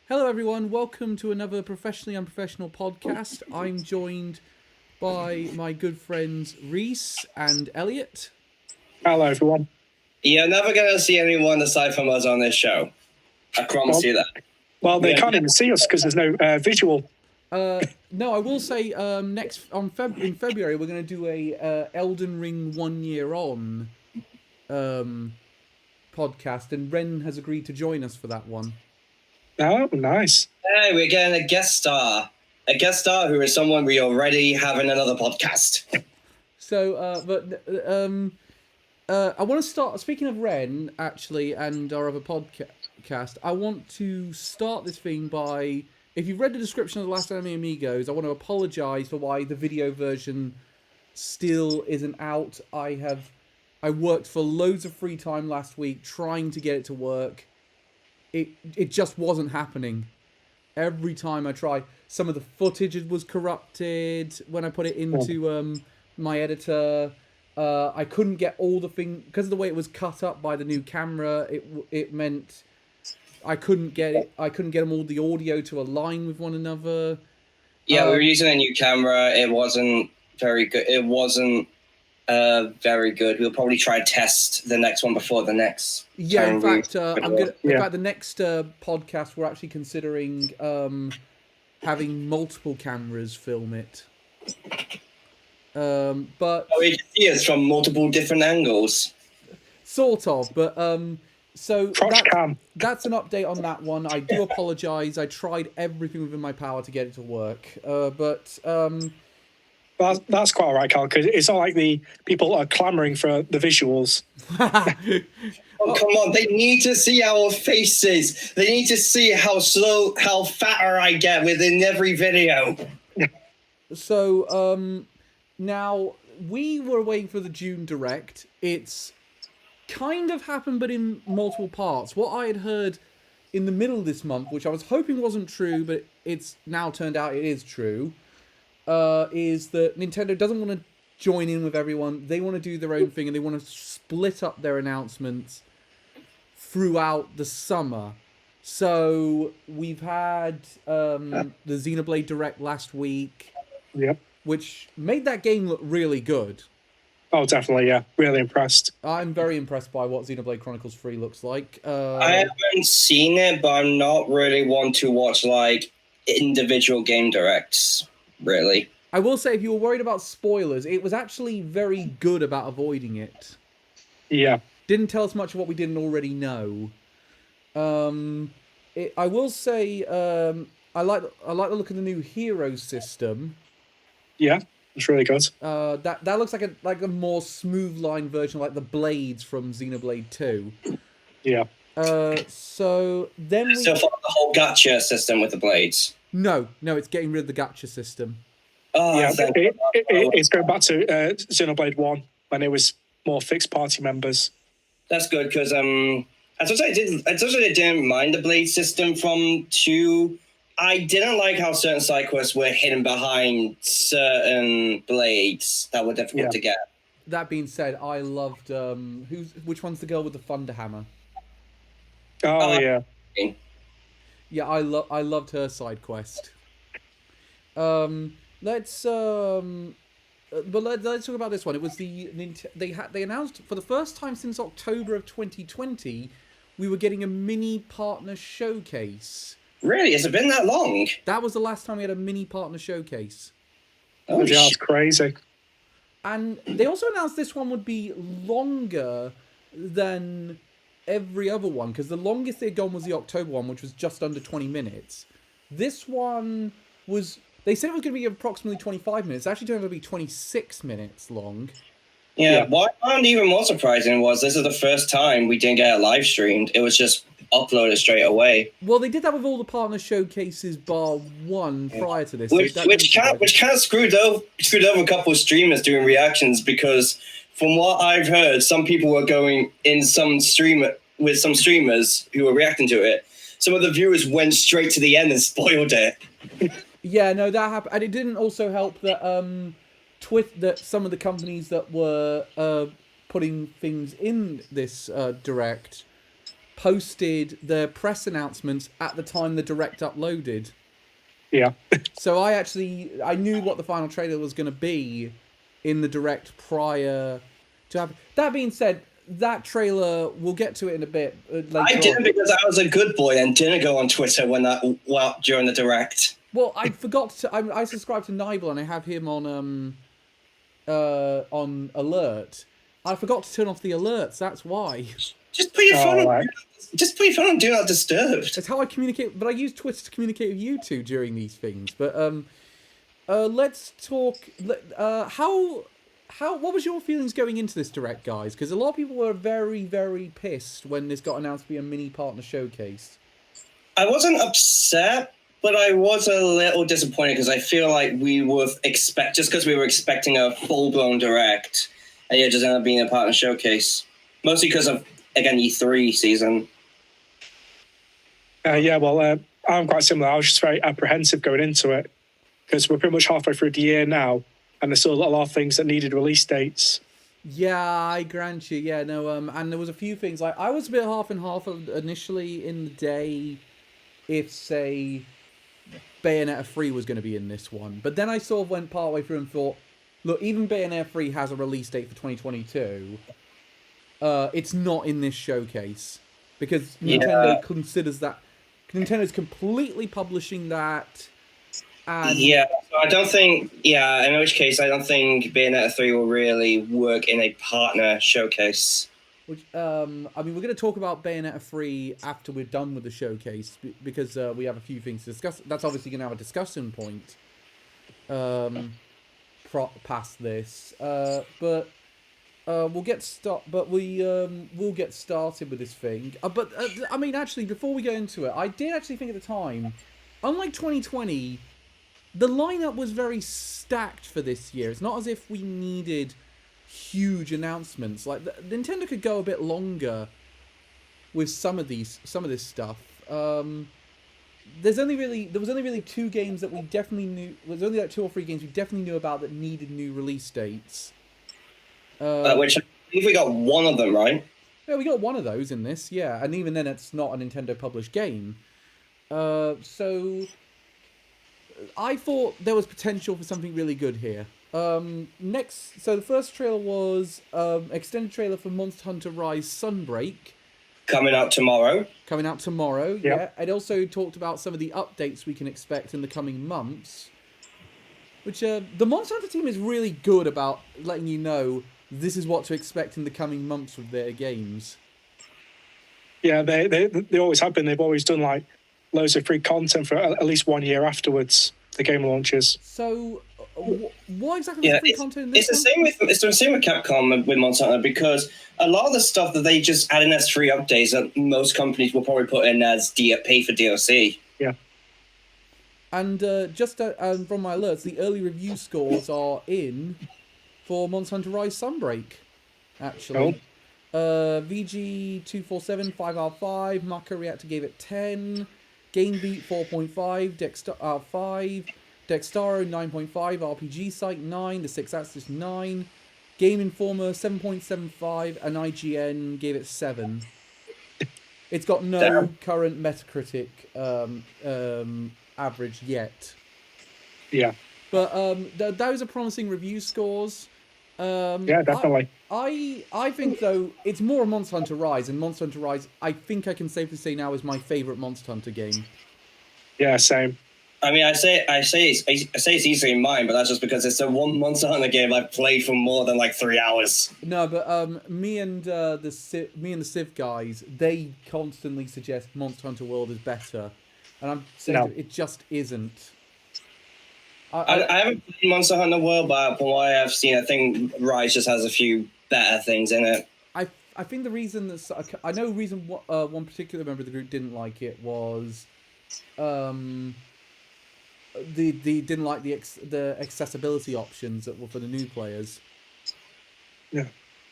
Hello, everyone. Welcome to another Professionally Unprofessional podcast. I'm joined by my good friends Reese and Elliot. Hello, everyone. You're never going to see anyone aside from us on this show. I promise you that. Well, they can't even see us because there's no visual. No, I will say in February we're going to do a Elden Ring 1 year on podcast, and Ren has agreed to join us for that one. Oh, nice. Hey, we're getting a guest star. A guest star who is someone we already have in another podcast. So, I want to start, speaking of Ren, actually, and our other podcast, I want to start this thing by, if you've read the description of The Last Anime Amigos, I want to apologise for why the video version still isn't out. I worked for loads of free time last week trying to get it to work. It just wasn't happening. Every time I tried, some of the footage was corrupted when I put it into my editor. I couldn't get all the things because of the way it was cut up by the new camera. It meant I couldn't get them all the audio to align with one another. Yeah, we were using a new camera. It wasn't very good. It wasn't very good. We'll probably try to test the next one before the next. Yeah, in fact, in fact, the next podcast we're actually considering having multiple cameras film it. But you can see us from multiple different angles. Sort of, but so that's an update on that one. I do apologise. I tried everything within my power to get it to work, but that's quite all right, Carl, because it's not like the people are clamouring for the visuals. Oh, come on. They need to see our faces. They need to see how fatter I get within every video. So, now, we were waiting for the June Direct. It's kind of happened, but in multiple parts. What I had heard in the middle of this month, which I was hoping wasn't true, but it's now turned out it is true, is that Nintendo doesn't want to join in with everyone. They want to do their own thing, and they want to split up their announcements throughout the summer. So we've had the Xenoblade Direct last week, which made that game look really good. Oh, definitely, yeah. Really impressed. I'm very impressed by what Xenoblade Chronicles 3 looks like. I haven't seen it, but I'm not really one to watch like individual game directs. Really. I will say, if you were worried about spoilers, it was actually very good about avoiding it. Yeah. Didn't tell us much of what we didn't already know. I will say, I like the look of the new hero system. Yeah, it's really good. That looks like a more smooth line version, like the blades from Xenoblade 2. Yeah. So then we still follow the whole gacha system with the blades. No, it's getting rid of the gacha system. Oh, yeah, it's going back to Xenoblade 1 when it was more fixed party members. That's good because I didn't mind the blade system from 2. I didn't like how certain side quests were hidden behind certain blades that were difficult to get. That being said, I loved which one's the girl with the thunder hammer? Oh yeah. Yeah, I loved her side quest. Let's talk about this one. It was they announced for the first time since October of 2020, we were getting a mini partner showcase. Really? Has it been that long? That was the last time we had a mini partner showcase. Oh, yeah, that's crazy. And they also announced this one would be longer than every other one, because the longest they'd gone was the October one, which was just under 20 minutes. This one was, they said it was going to be approximately 25 minutes. It's actually turned out to be 26 minutes long. Yeah, what I found even more surprising was this is the first time we didn't get it live streamed. It was just uploaded straight away. Well, they did that with all the partner showcases bar one prior to this. Which kind of screwed over a couple of streamers doing reactions, because from what I've heard, some people were going in some streamers who were reacting to it. Some of the viewers went straight to the end and spoiled it. Yeah, no, that happened. And it didn't also help that that some of the companies that were putting things in this direct posted their press announcements at the time the Direct uploaded. Yeah. So I knew what the final trailer was going to be in the Direct prior to have. That being said, that trailer, we'll get to it in a bit. I didn't because I was a good boy and didn't go on Twitter during the Direct. Well, I forgot to. I subscribed to Nibel and I have him on alert. I forgot to turn off the alerts. That's why. Just put your phone on. Just put your phone on Do Not Disturb. That's how I communicate. But I use Twitter to communicate with you two during these things. But let's talk. What was your feelings going into this Direct, guys? Because a lot of people were very, very pissed when this got announced to be a mini partner showcase. I wasn't upset, but I was a little disappointed because I feel like we were just because we were expecting a full-blown Direct, and it just ended up being a partner showcase. Mostly because of, again, E3 season. I'm quite similar. I was just very apprehensive going into it because we're pretty much halfway through the year now, and there's still a lot of things that needed release dates. Yeah, I grant you. Yeah, no, and there was a few things. Like, I was a bit half and half initially in the day if, say, Bayonetta 3 was going to be in this one. But then I sort of went partway through and thought, look, even Bayonetta 3 has a release date for 2022. It's not in this showcase. Because Nintendo considers that... Nintendo's completely publishing that. And yeah, so I don't think... Yeah, in which case, I don't think Bayonetta 3 will really work in a partner showcase. Which, I mean, we're going to talk about Bayonetta 3 after we're done with the showcase, because we have a few things to discuss. That's obviously going to have a discussion point past this. But we'll get we'll get started with this thing. I mean, actually, before we go into it, I did actually think at the time, unlike 2020, the lineup was very stacked for this year. It's not as if we needed huge announcements. Like, Nintendo could go a bit longer with some of this stuff. There was only really 2 games that we definitely knew. There's only like 2 or 3 games we definitely knew about that needed new release dates. Which I believe we got one of them, right? Yeah, we got one of those in this. Yeah, and even then, it's not a Nintendo published game. So I thought there was potential for something really good here. So the first trailer was extended trailer for Monster Hunter Rise Sunbreak. Coming out tomorrow. Yeah. It also talked about some of the updates we can expect in the coming months. Which, the Monster Hunter team is really good about letting you know this is what to expect in the coming months with their games. Yeah, they always have been. They've always done, like, loads of free content for at least 1 year afterwards the game launches. So... what exactly was the free content in this it's the same with Capcom with Monster Hunter, because a lot of the stuff that they just add in as free updates that most companies will probably put in as pay for DLC. Yeah. And just from my alerts, the early review scores are in for Monster Hunter Rise Sunbreak, actually. VG247 5 out of 5, Mako Reactor gave it 10, GameBeat 4.5, Dexter 5, Dextaro 9.5, RPG Site 9, The Sixth Axis 9, Game Informer 7.75, and IGN gave it 7. It's got no current Metacritic average yet. Yeah. But those are promising review scores. Yeah, definitely. I think, though, it's more Monster Hunter Rise, and Monster Hunter Rise, I think I can safely say now, is my favourite Monster Hunter game. Yeah, same. I mean, I say it's easily mine, but that's just because it's the one Monster Hunter game I've played for more than like 3 hours. No, but me and the Civ guys, they constantly suggest Monster Hunter World is better, and I'm saying it just isn't. I haven't played Monster Hunter World, but from what I have seen, I think Rise just has a few better things in it. I think the reason that I know reason one particular member of the group didn't like it was they didn't like the accessibility options that were for the new players. Yeah.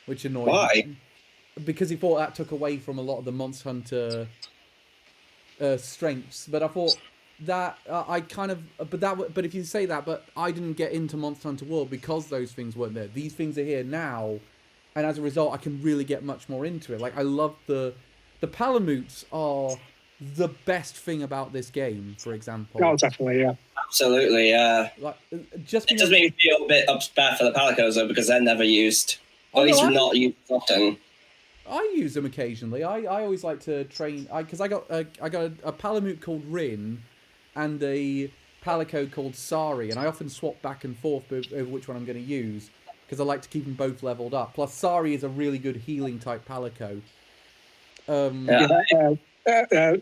Which annoyed Why? me. Because he thought that took away from a lot of the Monster Hunter strengths. But I thought that but if you say that, but I didn't get into Monster Hunter World because those things weren't there. These things are here now, and as a result, I can really get much more into it. Like, I love the the Palamutes are the best thing about this game. For example, Oh, definitely, yeah. Absolutely, yeah. like just It being does able- make me feel a bit bad for the Palicos though, because they're never used. Or Oh, at least no, not used often. I use them occasionally. I always like to train because I got a Palamute called Rin and a Palico called Sari, and I often swap back and forth over which one I'm going to use because I like to keep them both leveled up. Plus, Sari is a really good healing type Palico.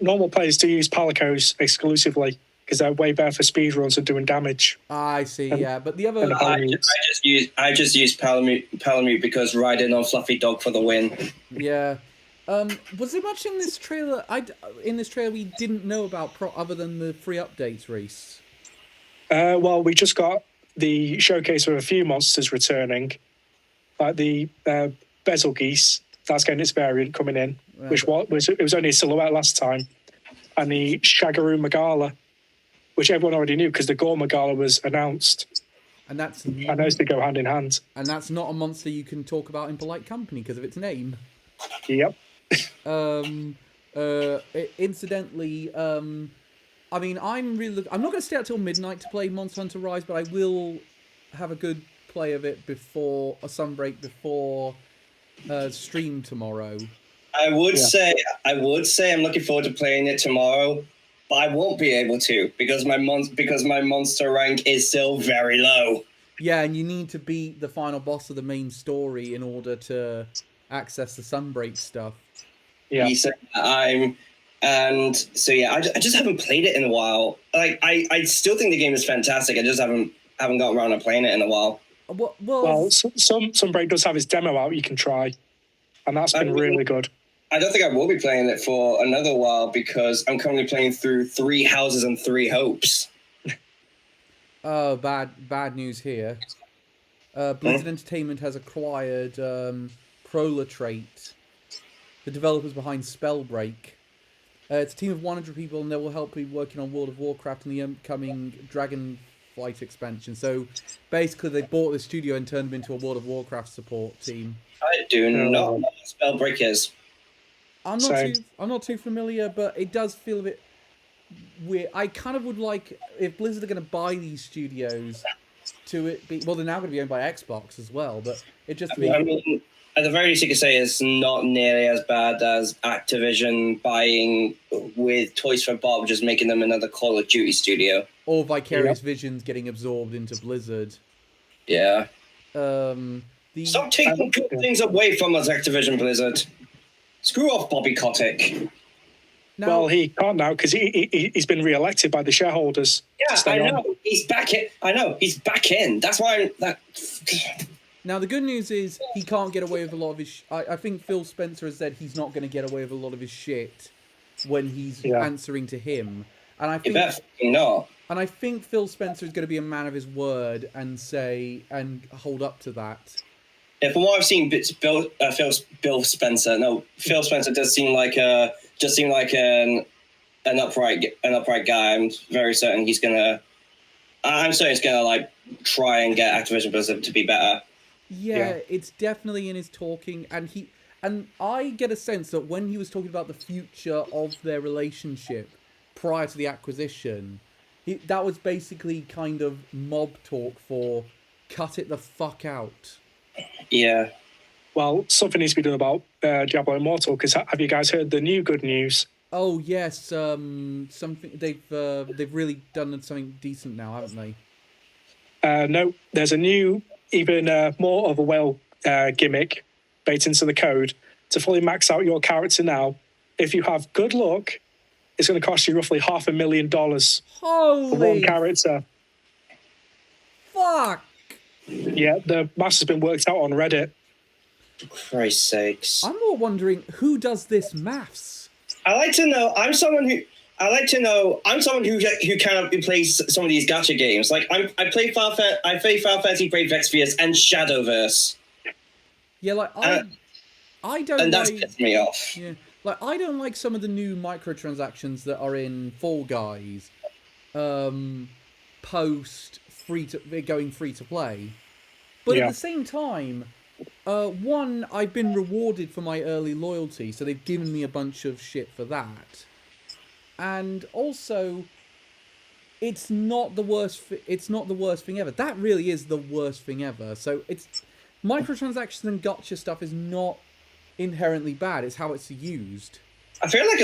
Normal players do use Palicos exclusively because they're way better for speedruns and doing damage. I see, yeah, but the other I just use Palamute because riding on Fluffy Dog for the win. yeah. Was there much in this trailer? In this trailer we didn't know about other than the free updates, Reese. Well, we just got the showcase of a few monsters returning, like the Bezel Geese. That's getting its variant coming in, which it was only a silhouette last time, and the Shagaroo Magala, which everyone already knew because the Gore Magala was announced. And that's and those two go hand in hand. And that's not a monster you can talk about in polite company because of its name. Yep. Incidentally, I mean, I'm not going to stay out till midnight to play Monster Hunter Rise, but I will have a good play of it before a sunbreak before stream tomorrow. I would say I'm looking forward to playing it tomorrow, but I won't be able to because my monster rank is still very low. Yeah, and you need to beat the final boss of the main story in order to access the sunbreak stuff. Yeah. I just haven't played it in a while. Like I still think the game is fantastic. I just haven't got around to playing it in a while. Well, Sunbreak does have its demo out you can try, and that's been really good. I don't think I will be playing it for another while because I'm currently playing through 3 Houses and 3 Hopes. Oh, bad news here. Blizzard Entertainment has acquired Prolatrate, the developers behind Spellbreak. It's a team of 100 people, and they will help people working on World of Warcraft and the upcoming Dragonflight expansion. So, basically, they bought the studio and turned them into a World of Warcraft support team. I do not know what Spellbreak is. I'm not too familiar, but it does feel a bit weird. I kind of would like if Blizzard are going to buy these studios to it be they're now going to be owned by Xbox as well, but it just be. I mean, at the very least, you could say it's not nearly as bad as Activision buying with Toys for Bob, just making them another Call of Duty studio. Or Vicarious Visions getting absorbed into Blizzard. Yeah. Stop taking good things away from us, Activision Blizzard. Screw off, Bobby Kotick. Well, he can't now because he's been re-elected by the shareholders. Yeah, I know. He's back in. He's back in. That's why Now, the good news is he can't get away with a lot of his... I think Phil Spencer has said he's not going to get away with a lot of his shit when he's answering to him. And I think not. And I think Phil Spencer is going to be a man of his word and hold up to that. Yeah, from what I've seen, Phil Spencer. No, Phil Spencer does seem like an upright guy. I'm very certain he's gonna like try and get Activision Blizzard to be better. Yeah, it's definitely in his talking, and I get a sense that when he was talking about the future of their relationship prior to the acquisition, that was basically kind of mob talk for cut it the fuck out. Yeah. Well, something needs to be done about Diablo Immortal, because have you guys heard the new good news? Oh yes, something they've really done something decent now, haven't they? No, there's a new, even more of a whale gimmick baked into the code to fully max out your character now. If you have good luck, it's going to cost you roughly $500,000 for one character. Fuck! Yeah, the maths has been worked out on Reddit. For Christ's sakes. I'm more wondering who does this maths. I like to know. I'm someone who kind of plays some of these gacha games. Like I play Final Fantasy Brave Exvius and Shadowverse. Yeah, like I don't. And that's pissed me off. Yeah, like I don't like some of the new microtransactions that are in Fall Guys, post going free to play. But at the same time, One, I've been rewarded for my early loyalty, so they've given me a bunch of shit for that. And also, it's not the worst. It's not the worst thing ever. That really is the worst thing ever. So it's microtransactions and gotcha stuff is not inherently bad. It's how it's used. I feel like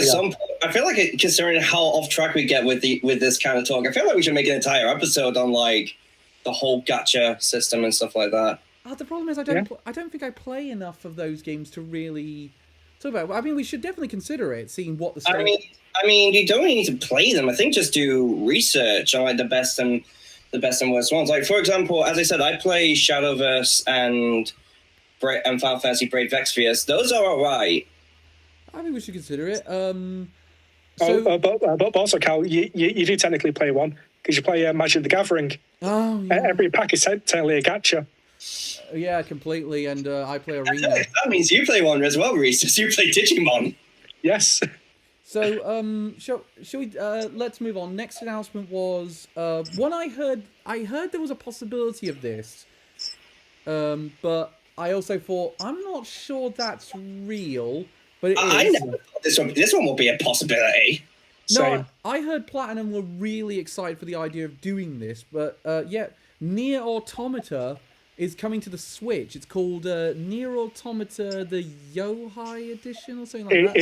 I feel like considering how off track we get with this kind of talk, I feel like we should make an entire episode on like the whole gacha system and stuff like that. The problem is I don't think I play enough of those games to really talk about. I mean, we should definitely consider it, seeing what the state. I mean, you don't need to play them. I think just do research on like the best and worst ones. Like for example, as I said, I play Shadowverse and Final Fantasy Brave Exvius. Those are alright. I think we should consider it. But also, Cal, you do technically play one because you play Magic the Gathering. Oh, yeah. Every pack is technically a gacha. Yeah, completely. And I play Arena. That means you play one as well, Reese. You play Digimon. Yes. So, shall we? Let's move on. Next announcement was one I heard. I heard there was a possibility of this, but I also thought I'm not sure that's real. But it is. I never thought this one will be a possibility. No, I heard Platinum were really excited for the idea of doing this, but yeah, Nier Automata is coming to the Switch. It's called Nier Automata, the Yohai edition or something like that.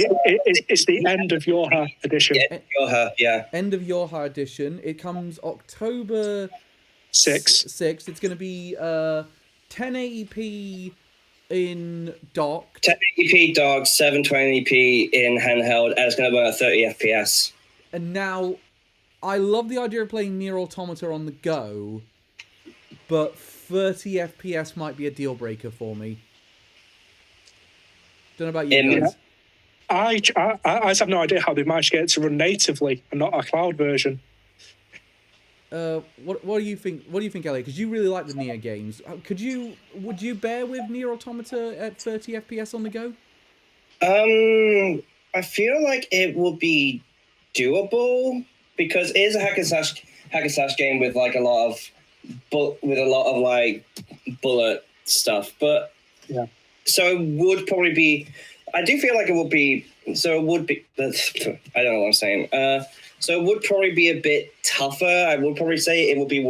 It's the end of Yoha edition. Yeah. End of Yoha edition. It comes October 6th. It's going to be 1080p in dock. 1080p dock, 720p in handheld, and it's going to run at 30 FPS. And now, I love the idea of playing Nier Automata on the go, but 30 FPS might be a deal breaker for me. Don't know about you guys. I just have no idea how they managed to get it to run natively and not a cloud version. What do you think? What do you think, Elliot? Because you really like the Nier games. Would you bear with Nier Automata at 30 FPS on the go? I feel like it will be doable because it is a hack and slash game with like a lot of like bullet stuff. But yeah, so it would probably be. I do feel like it would be. So it would be. I don't know what I'm saying. So it would probably be a bit tougher. I would probably say it would be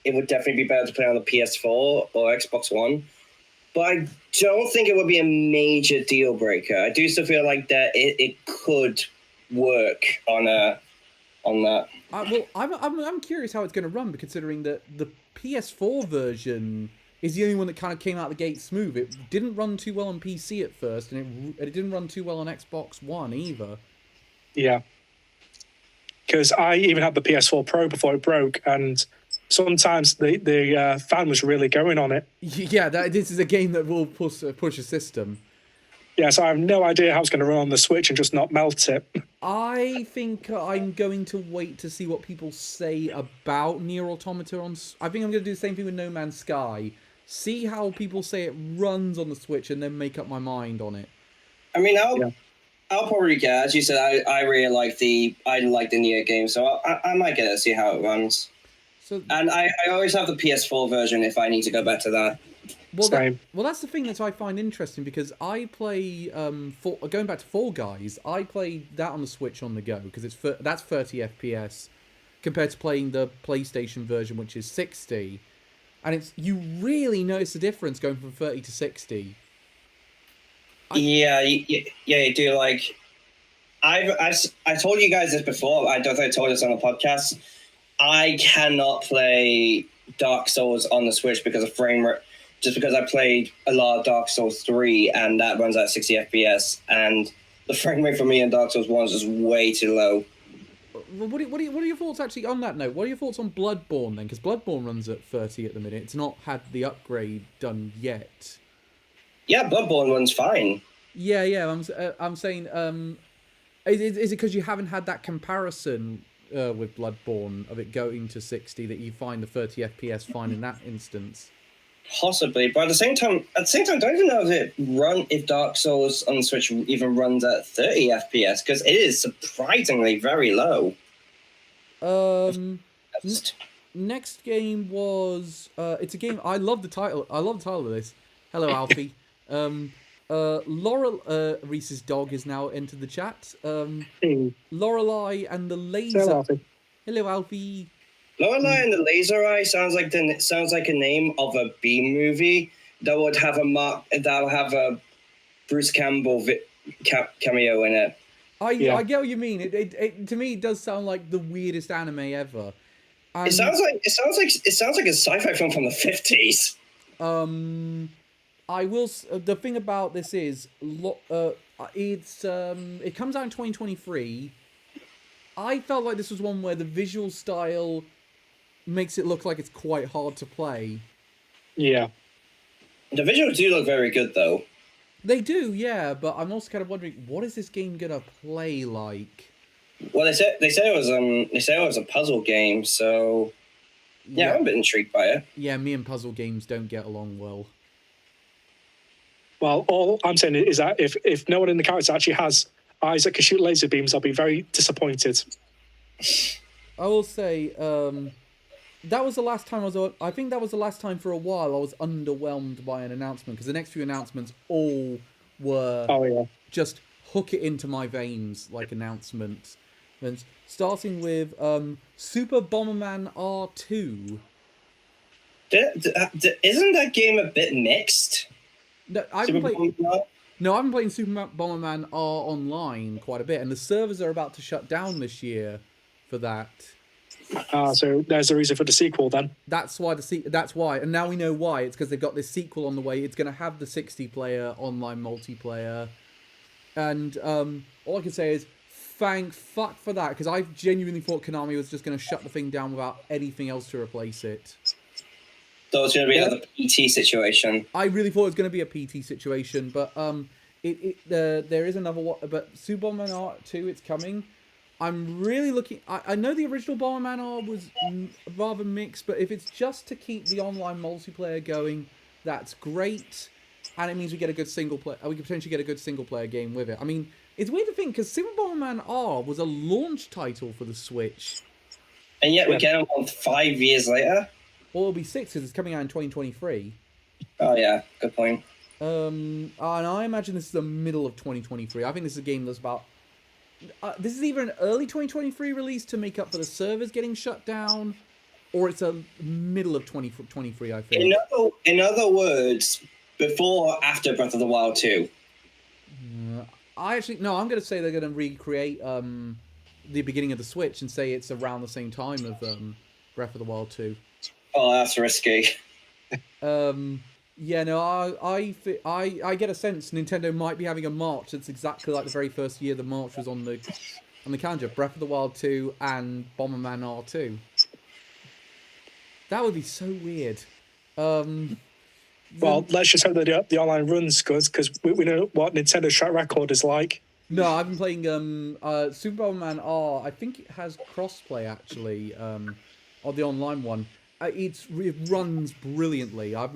it would definitely be better to play on the PS4 or Xbox One. But I don't think it would be a major deal breaker. I do still feel like that it could work on that. Well, I'm curious how it's going to run, considering that the PS4 version is the only one that kind of came out the gate smooth. It didn't run too well on PC at first, and it didn't run too well on Xbox One either. Yeah. Because I even had the PS4 Pro before it broke, and sometimes the fan was really going on it. Yeah, this is a game that will push a system. Yeah, so I have no idea how it's going to run on the Switch and just not melt it. I think I'm going to wait to see what people say about Nier Automata I think I'm going to do the same thing with No Man's Sky. See how people say it runs on the Switch, and then make up my mind on it. I mean, I'll probably get, as you said, I really like the Nier game, so I might get to see how it runs. And I always have the PS4 version if I need to go back to that. Well, that's the thing that I find interesting, because I play going back to Fall Guys. I play that on the Switch on the go because that's 30 FPS compared to playing the PlayStation version, which is 60, and you really notice the difference going from 30 to 60. Yeah, you do. Like, I told you guys this before. I don't think I told this on the podcast. I cannot play Dark Souls on the Switch because of frame rate. Just because I played a lot of Dark Souls 3 and that runs at 60 FPS, and the frame rate for me in Dark Souls 1 is just way too low. Well, what are your thoughts actually on that note? What are your thoughts on Bloodborne then? Because Bloodborne runs at 30 at the minute. It's not had the upgrade done yet. Yeah, Bloodborne runs fine. Yeah. I'm saying, is it because you haven't had that comparison with Bloodborne of it going to 60 that you find the 30 FPS fine in that instance? Possibly, but at the same time, I don't even know if Dark Souls on the Switch even runs at 30 FPS, because it is surprisingly very low. Next game was it's a game I love the title. I love the title of this. Hello, Alfie. Laurel, Reese's dog is now entered the chat. Hey, Lorelei and the so laser. Alfie. Hello, Alfie. Lorelei and the Laser Eye sounds like a name of a B movie that would have a Bruce Campbell cameo in it. I get what you mean. It to me it does sound like the weirdest anime ever. And, It sounds like a sci-fi film from the 50s. I will. The thing about this is, it comes out in 2023. I felt like this was one where the visual style makes it look like it's quite hard to play. Yeah. The visuals do look very good, though. They do, yeah, but I'm also kind of wondering, what is this game gonna play like? Well, they said it was a puzzle game, so yeah, I'm a bit intrigued by it. Yeah, me and puzzle games don't get along well. Well, all I'm saying is that if no one in the characters actually has eyes that can shoot laser beams, I'll be very disappointed. I will say, that was the last time I think that was the last time for a while I was underwhelmed by an announcement, because the next few announcements all were just hook it into my veins like announcements. And starting with Super Bomberman R2. Isn't that game a bit mixed? No, I've been playing Super Bomberman R online quite a bit, and the servers are about to shut down this year for that. So there's a reason for the sequel then. That's why that's why, and now we know why. It's because they've got this sequel on the way. It's going to have the 60-player online multiplayer, and all I can say is thank fuck for that, because I genuinely thought Konami was just going to shut the thing down without anything else to replace it. So it's going to be another PT situation. I really thought it was going to be a PT situation, but there is another one. But Super Bomberman R2, it's coming. I'm really looking. I know the original Bomberman R was rather mixed, but if it's just to keep the online multiplayer going, that's great, and it means we get a good single player. We could potentially get a good single player game with it. I mean, it's weird to think, because Super Bomberman R was a launch title for the Switch, and yet we get them 5 years later. Well, it'll be 6 because it's coming out in 2023. Oh yeah, good point. And I imagine this is the middle of 2023. I think this is a game that's about. This is either an early 2023 release to make up for the servers getting shut down, or it's a middle of 2023. I think. In other words, before or after Breath of the Wild 2. I'm going to say they're going to recreate the beginning of the Switch and say it's around the same time of Breath of the Wild 2. Oh, that's risky. Yeah, no, I get a sense Nintendo might be having a March that's exactly like the very first year the March was on the calendar. Breath of the Wild 2 and Bomberman R2. That would be so weird. Well, let's just hope that the online runs good, because we know what Nintendo's track record is like. No, I've been playing Super Bomberman R. I think it has crossplay actually, on the online one. It runs brilliantly. I've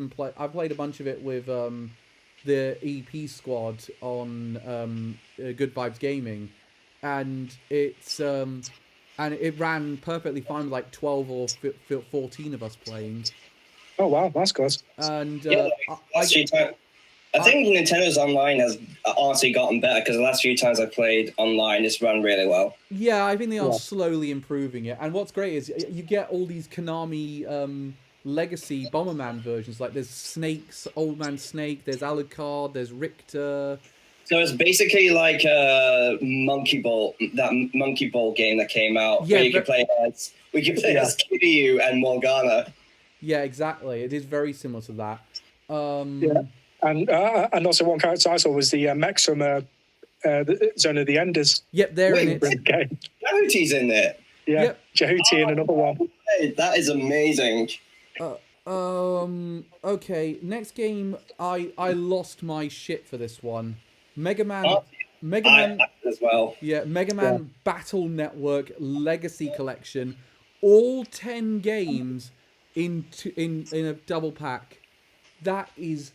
played a bunch of it with the EP squad on Good Vibes Gaming, and it ran perfectly fine with like 12 or 14 of us playing. Oh wow, that's good. And I think Nintendo's online has honestly gotten better, because the last few times I played online, it's run really well. Yeah, I think they are slowly improving it. And what's great is you get all these Konami legacy Bomberman versions. Like there's Snake's Old Man Snake, there's Alucard, there's Richter. So it's basically like a Monkey Ball game that came out. Yeah, where you could play as Kiryu and Morgana. Yeah, exactly. It is very similar to that. And also one character I saw was the mechs from the Zone of the Enders. Yep, they're in it. Game. Jahuti's in there. Yeah, yep. Jahuti and another one. Hey, that is amazing. Okay, next game, I lost my shit for this one. Mega Man as well. Yeah, Mega Man Battle Network Legacy Collection. All 10 games in a double pack. That is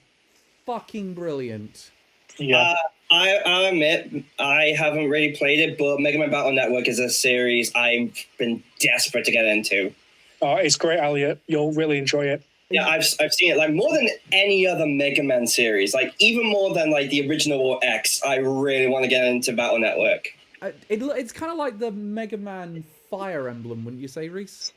fucking brilliant. Yeah. I admit I haven't really played it, but Mega Man Battle Network is a series I've been desperate to get into. Oh, it's great, Elliot. You'll really enjoy it. Yeah, I've seen it like more than any other Mega Man series, like even more than like the original or X. I really want to get into Battle Network. It's kind of like the Mega Man Fire Emblem, wouldn't you say, Reese?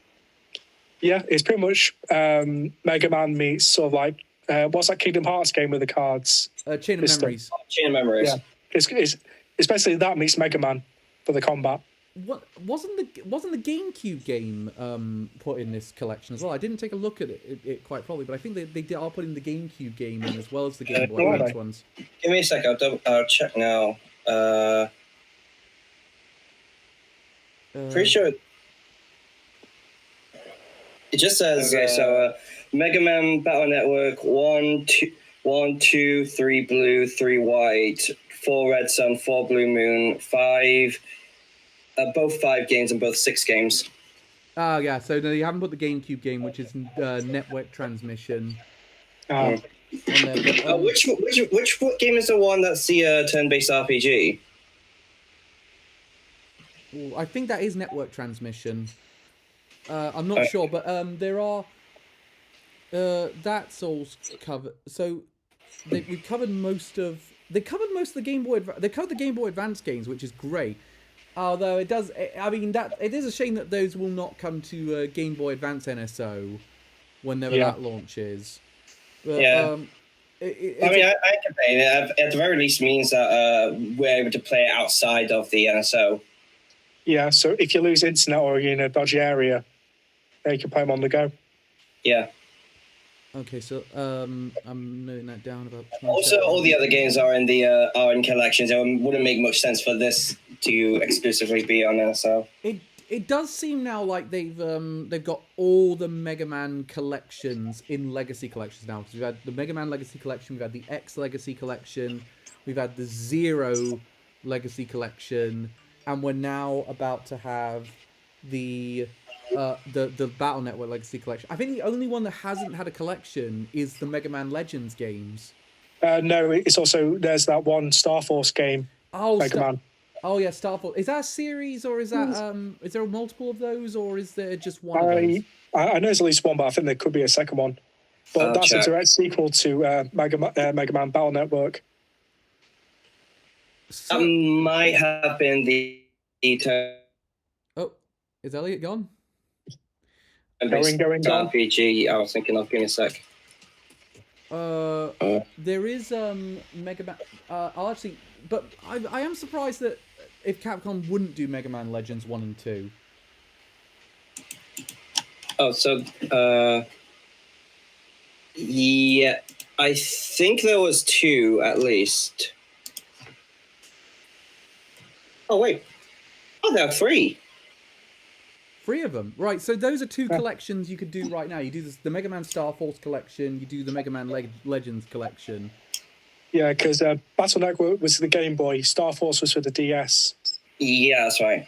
Yeah, it's pretty much Mega Man meets sort of like what's that Kingdom Hearts game with the cards? Chain of Memories. Chain of Memories. Yeah, it's basically that meets Mega Man for the combat. What wasn't the GameCube game put in this collection as well? I didn't take a look at it quite properly, but I think they are putting the GameCube game in as well as the Game Boy Advance ones. Give me a sec. I'll check now. Pretty sure. It just says Mega Man Battle Network 1, 2, 3 blue, 3 white, 4 red sun, 4 blue moon, 5. Both 5 games and both 6 games. Oh yeah, so no, you haven't put the GameCube game, which is network transmission. On there, but, which game is the one that's the turn-based RPG? I think that is network transmission. I'm not sure, but there are. That's all covered. So they covered most of the Game Boy. They covered the Game Boy Advance games, which is great. Although it does, I mean, it is a shame that those will not come to Game Boy Advance NSO whenever that launches. But, yeah. I mean, I can play it. At the very least, means that we're able to play it outside of the NSO. Yeah, so if you lose internet or you're in a dodgy area, you can play them on the go. Yeah. Okay, so I'm noting that down about. Also, all the other games are in collections. It wouldn't make much sense for this to exclusively be on NSO. It does seem now like they've got all the Mega Man collections in Legacy collections now. Because we've had the Mega Man Legacy collection, we've had the X Legacy collection, we've had the Zero Legacy collection, and we're now about to have the Battle Network Legacy collection. I think the only one that hasn't had a collection is the Mega Man Legends games. No, it's also there's that one Star Force game. Mega Man. Oh yeah, Star Force. Is that a series or is that is there multiple of those or is there just one of those? I know there's at least one, but I think there could be a second one. But that's a direct sequel to Mega Man Battle Network. That might have been the Oh, is Elliot gone? Going. RPG. I was thinking of. Give me a sec. There is Mega Man. I'll actually, but I am surprised that if Capcom wouldn't do Mega Man Legends 1 and 2. Oh, so yeah, I think there was 2 at least. Oh wait, there are 3. 3 of them, right? So those are 2 collections you could do right now. You do the Mega Man Star Force collection. You do the Mega Man Legends collection. Yeah, because Battle Network was the Game Boy. Star Force was for the DS. Yeah, that's right.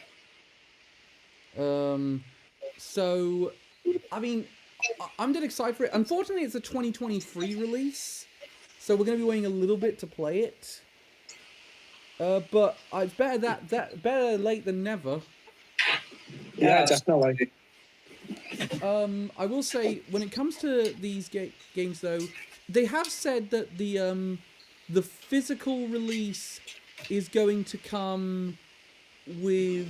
So, I mean, I'm dead excited for it. Unfortunately, it's a 2023 release, so we're going to be waiting a little bit to play it. But it's better late than never. Yeah, definitely. I will say, when it comes to these games, though, they have said that the physical release is going to come with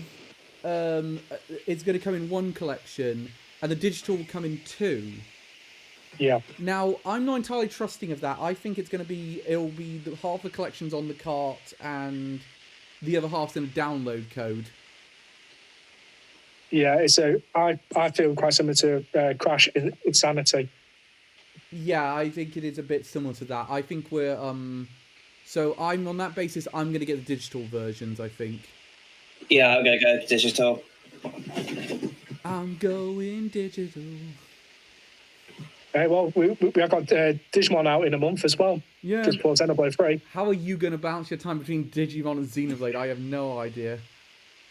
it's going to come in 1 collection, and the digital will come in 2. Yeah. Now, I'm not entirely trusting of that. I think it'll be half the collection's on the cart and the other half's in a download code. Yeah, I feel quite similar to Crash Insanity. Yeah, I think it is a bit similar to that. I think we're so I'm on that basis. I'm going to get the digital versions, I think. Yeah, I'm going to go digital. I'm going digital. Well, we have got Digimon out in a month as well. Yeah. Just for Xenoblade 3. How are you going to balance your time between Digimon and Xenoblade? I have no idea.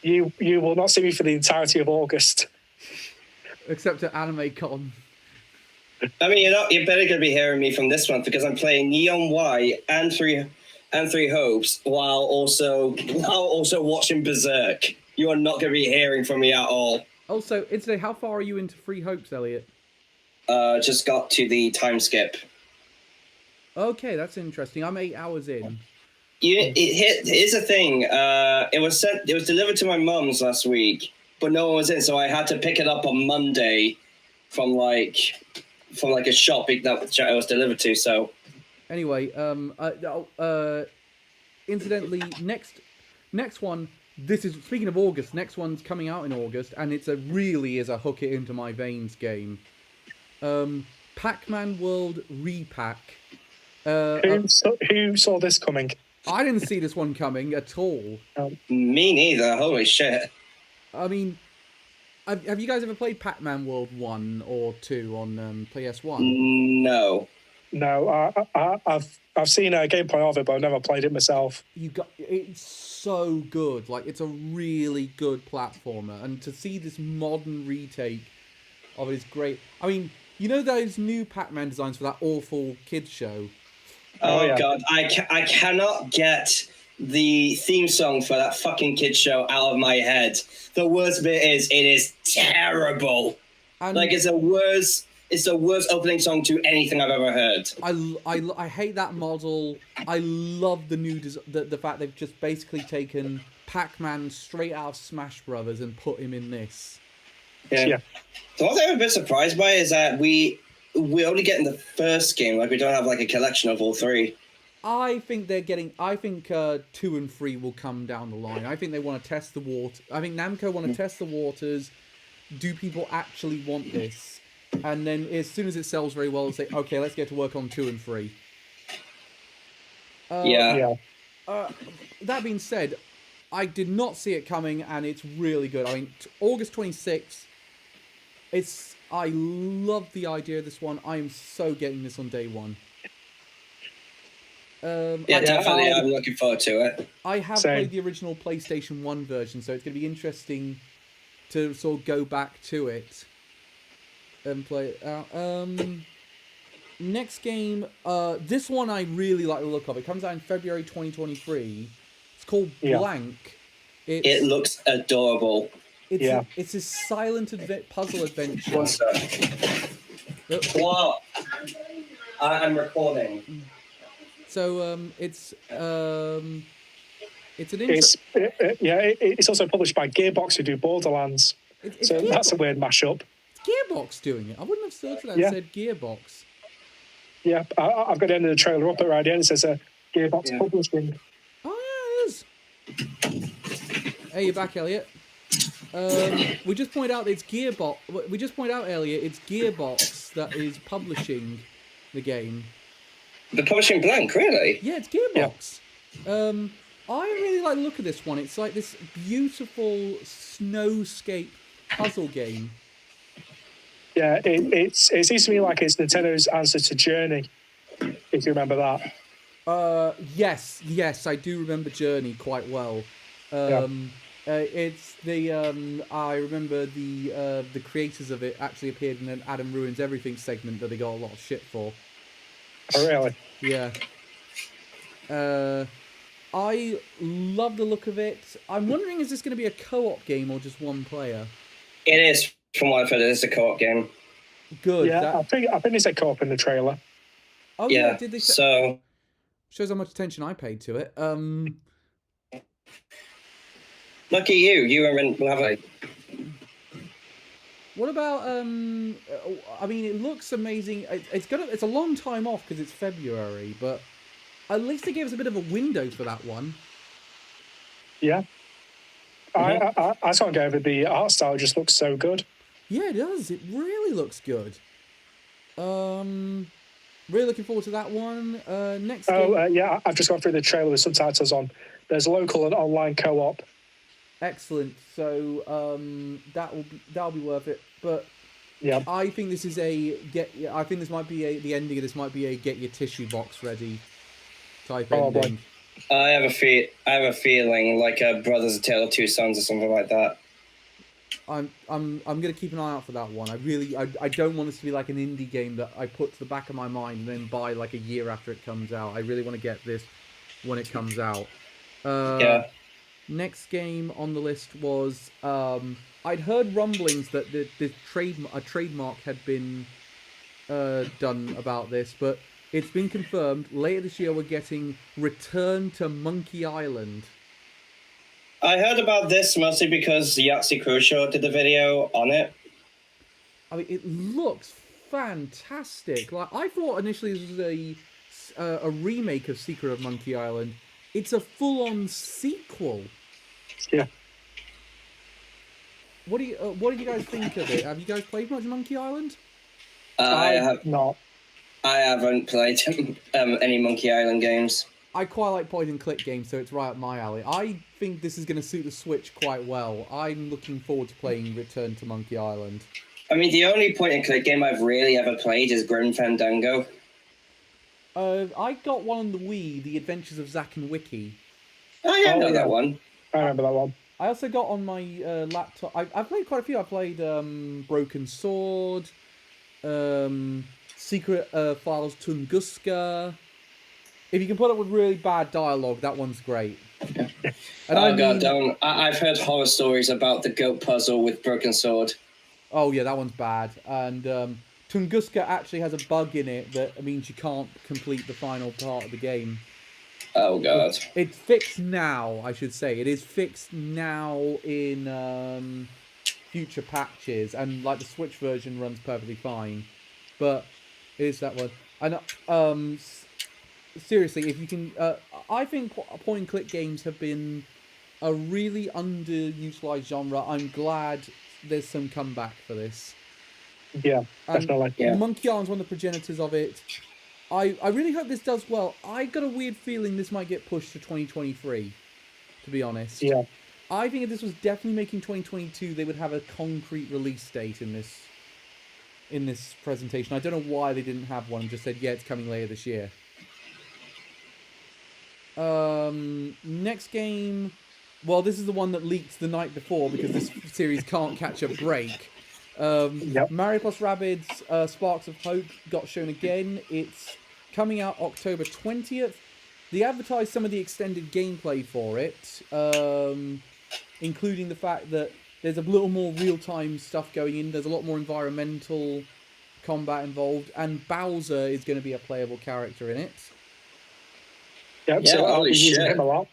You will not see me for the entirety of August. Except at Anime Con. I mean, you're better going to be hearing me from this one because I'm playing Neon Y and Three Hopes while also watching Berserk. You are not going to be hearing from me at all. Also, incidentally, how far are you into Free Hopes, Elliot? Just got to the time skip. Okay, that's interesting. I'm 8 hours in. Here's the thing. It was delivered to my mum's last week, but no one was in, so I had to pick it up on Monday from like a shop that it was delivered to. So anyway, incidentally, next one. This is speaking of August. Next one's coming out in August, and it's really is a hook it into my veins game. Pac-Man World Repack. Who saw this coming? I didn't see this one coming at all. Me neither. Holy shit! I mean, have you guys ever played Pac-Man World 1 or 2 on PS1? No. No, I've seen a gameplay of it, but I've never played it myself. It's so good. Like, it's a really good platformer, and to see this modern retake of it is great. I mean, you know those new Pac-Man designs for that awful kids show? Oh yeah. God, I cannot get the theme song for that fucking kids show out of my head. The worst bit is it is terrible. And like it's the worst opening song to anything I've ever heard. I hate that model. I love the new the fact they've just basically taken Pac-Man straight out of Smash Brothers and put him in this. Yeah. The one thing I'm a bit surprised by is that we're only getting the first game. Like, we don't have, like, a collection of all three. I think 2 and 3 will come down the line. I think they want to test the water. I think Namco want to test the waters. Do people actually want this? And then as soon as it sells very well, say, okay, let's get to work on 2 and 3. That being said, I did not see it coming, and it's really good. I mean, August 26th, I love the idea of this one. I am so getting this on day one. Definitely. I'm looking forward to it. I have played the original PlayStation 1 version, so it's going to be interesting to sort of go back to it and play it out. Next game, this one I really like the look of. It comes out in February 2023. It's called Blank. It looks adorable. It's a silent puzzle adventure. Wow. I'm recording. So it's an it's also published by Gearbox, who do Borderlands. That's a weird mashup. It's Gearbox doing it. I wouldn't have thought of that and said Gearbox. Yeah, I've got the end of the trailer up at right here, and it says Gearbox Publishing. Oh yeah, it is. Hey, you're back, Elliot. We just point out it's Gearbox. We just point out, Elliot, it's Gearbox that is publishing the game. The publishing Blank, really? Yeah, it's Gearbox. Yeah. I really like the look of this one. It's like this beautiful snowscape puzzle game. Yeah, it seems to me like it's Nintendo's answer to Journey, if you remember that. Yes, I do remember Journey quite well. It's the I remember the creators of it actually appeared in an Adam Ruins Everything segment that they got a lot of shit for. Oh really? Yeah. I love the look of it. I'm wondering, is this going to be a co-op game or just one player? It is, from what I've heard, it's a co-op game. Good. Yeah, I think they said co-op in the trailer. Oh yeah, did they say? So shows how much attention I paid to it. Lucky you. You will have a. What about I mean, it looks amazing. It's a long time off because it's February, but at least they gave us a bit of a window for that one. Yeah. I can't get over the art style. It just looks so good. Yeah, it does. It really looks good. Really looking forward to that one. Next game. Yeah, I've just gone through the trailer with subtitles on. There's local and online co-op. Excellent. So that'll be worth it. But yeah, I think this is I think this might be the ending of this might be a get your tissue box ready type ending. Boy. I have a feeling like a Brothers: A Tale of Two Sons or something like that. I'm gonna keep an eye out for that one. I don't want this to be like an indie game that I put to the back of my mind and then buy like a year after it comes out. I really want to get this when it comes out. Next game on the list was I'd heard rumblings that a trademark had been done about this, but it's been confirmed later this year we're getting Return to Monkey Island. I heard about this mostly because Yahtzee Crucial did a video on it. I mean, it looks fantastic. Like, I thought initially this was a remake of Secret of Monkey Island. It's a full-on sequel. Yeah. What do you guys think of it? Have you guys played much Monkey Island? I have not. I haven't played any Monkey Island games. I quite like point-and-click games, so it's right up my alley. I think this is going to suit the Switch quite well. I'm looking forward to playing Return to Monkey Island. I mean, the only point-and-click game I've really ever played is Grim Fandango. I got one on the Wii, The Adventures of Zack and Wiki. Oh, yeah, I know that one. I remember that one. I also got on my laptop... I've played quite a few. I played Broken Sword, Secret Files Tunguska. If you can put up with really bad dialogue, that one's great. And God, don't. I've heard horror stories about the goat puzzle with Broken Sword. Oh, yeah, that one's bad. And Tunguska actually has a bug in it that means you can't complete the final part of the game. Oh, God. It's fixed now, I should say. It is fixed now in future patches. And, like, the Switch version runs perfectly fine. But it is that one. And, seriously, if you can... I think point-and-click games have been a really underutilized genre. I'm glad there's some comeback for this. Yeah, definitely. Yeah. Monkey Island's one of the progenitors of it. I really hope this does well. I got a weird feeling this might get pushed to 2023, to be honest. Yeah. I think if this was definitely making 2022, they would have a concrete release date in this presentation. I don't know why they didn't have one and just said, yeah, it's coming later this year. Next game... Well, this is the one that leaked the night before because this series can't catch a break. Mario plus Rabbids Sparks of Hope got shown again. It's coming out October 20th. They advertised some of the extended gameplay for it, including the fact that there's a little more real-time stuff going in. There's a lot more environmental combat involved, and Bowser is going to be a playable character in it. Yep, Yeah, so I'll be holy using shit. him a lot.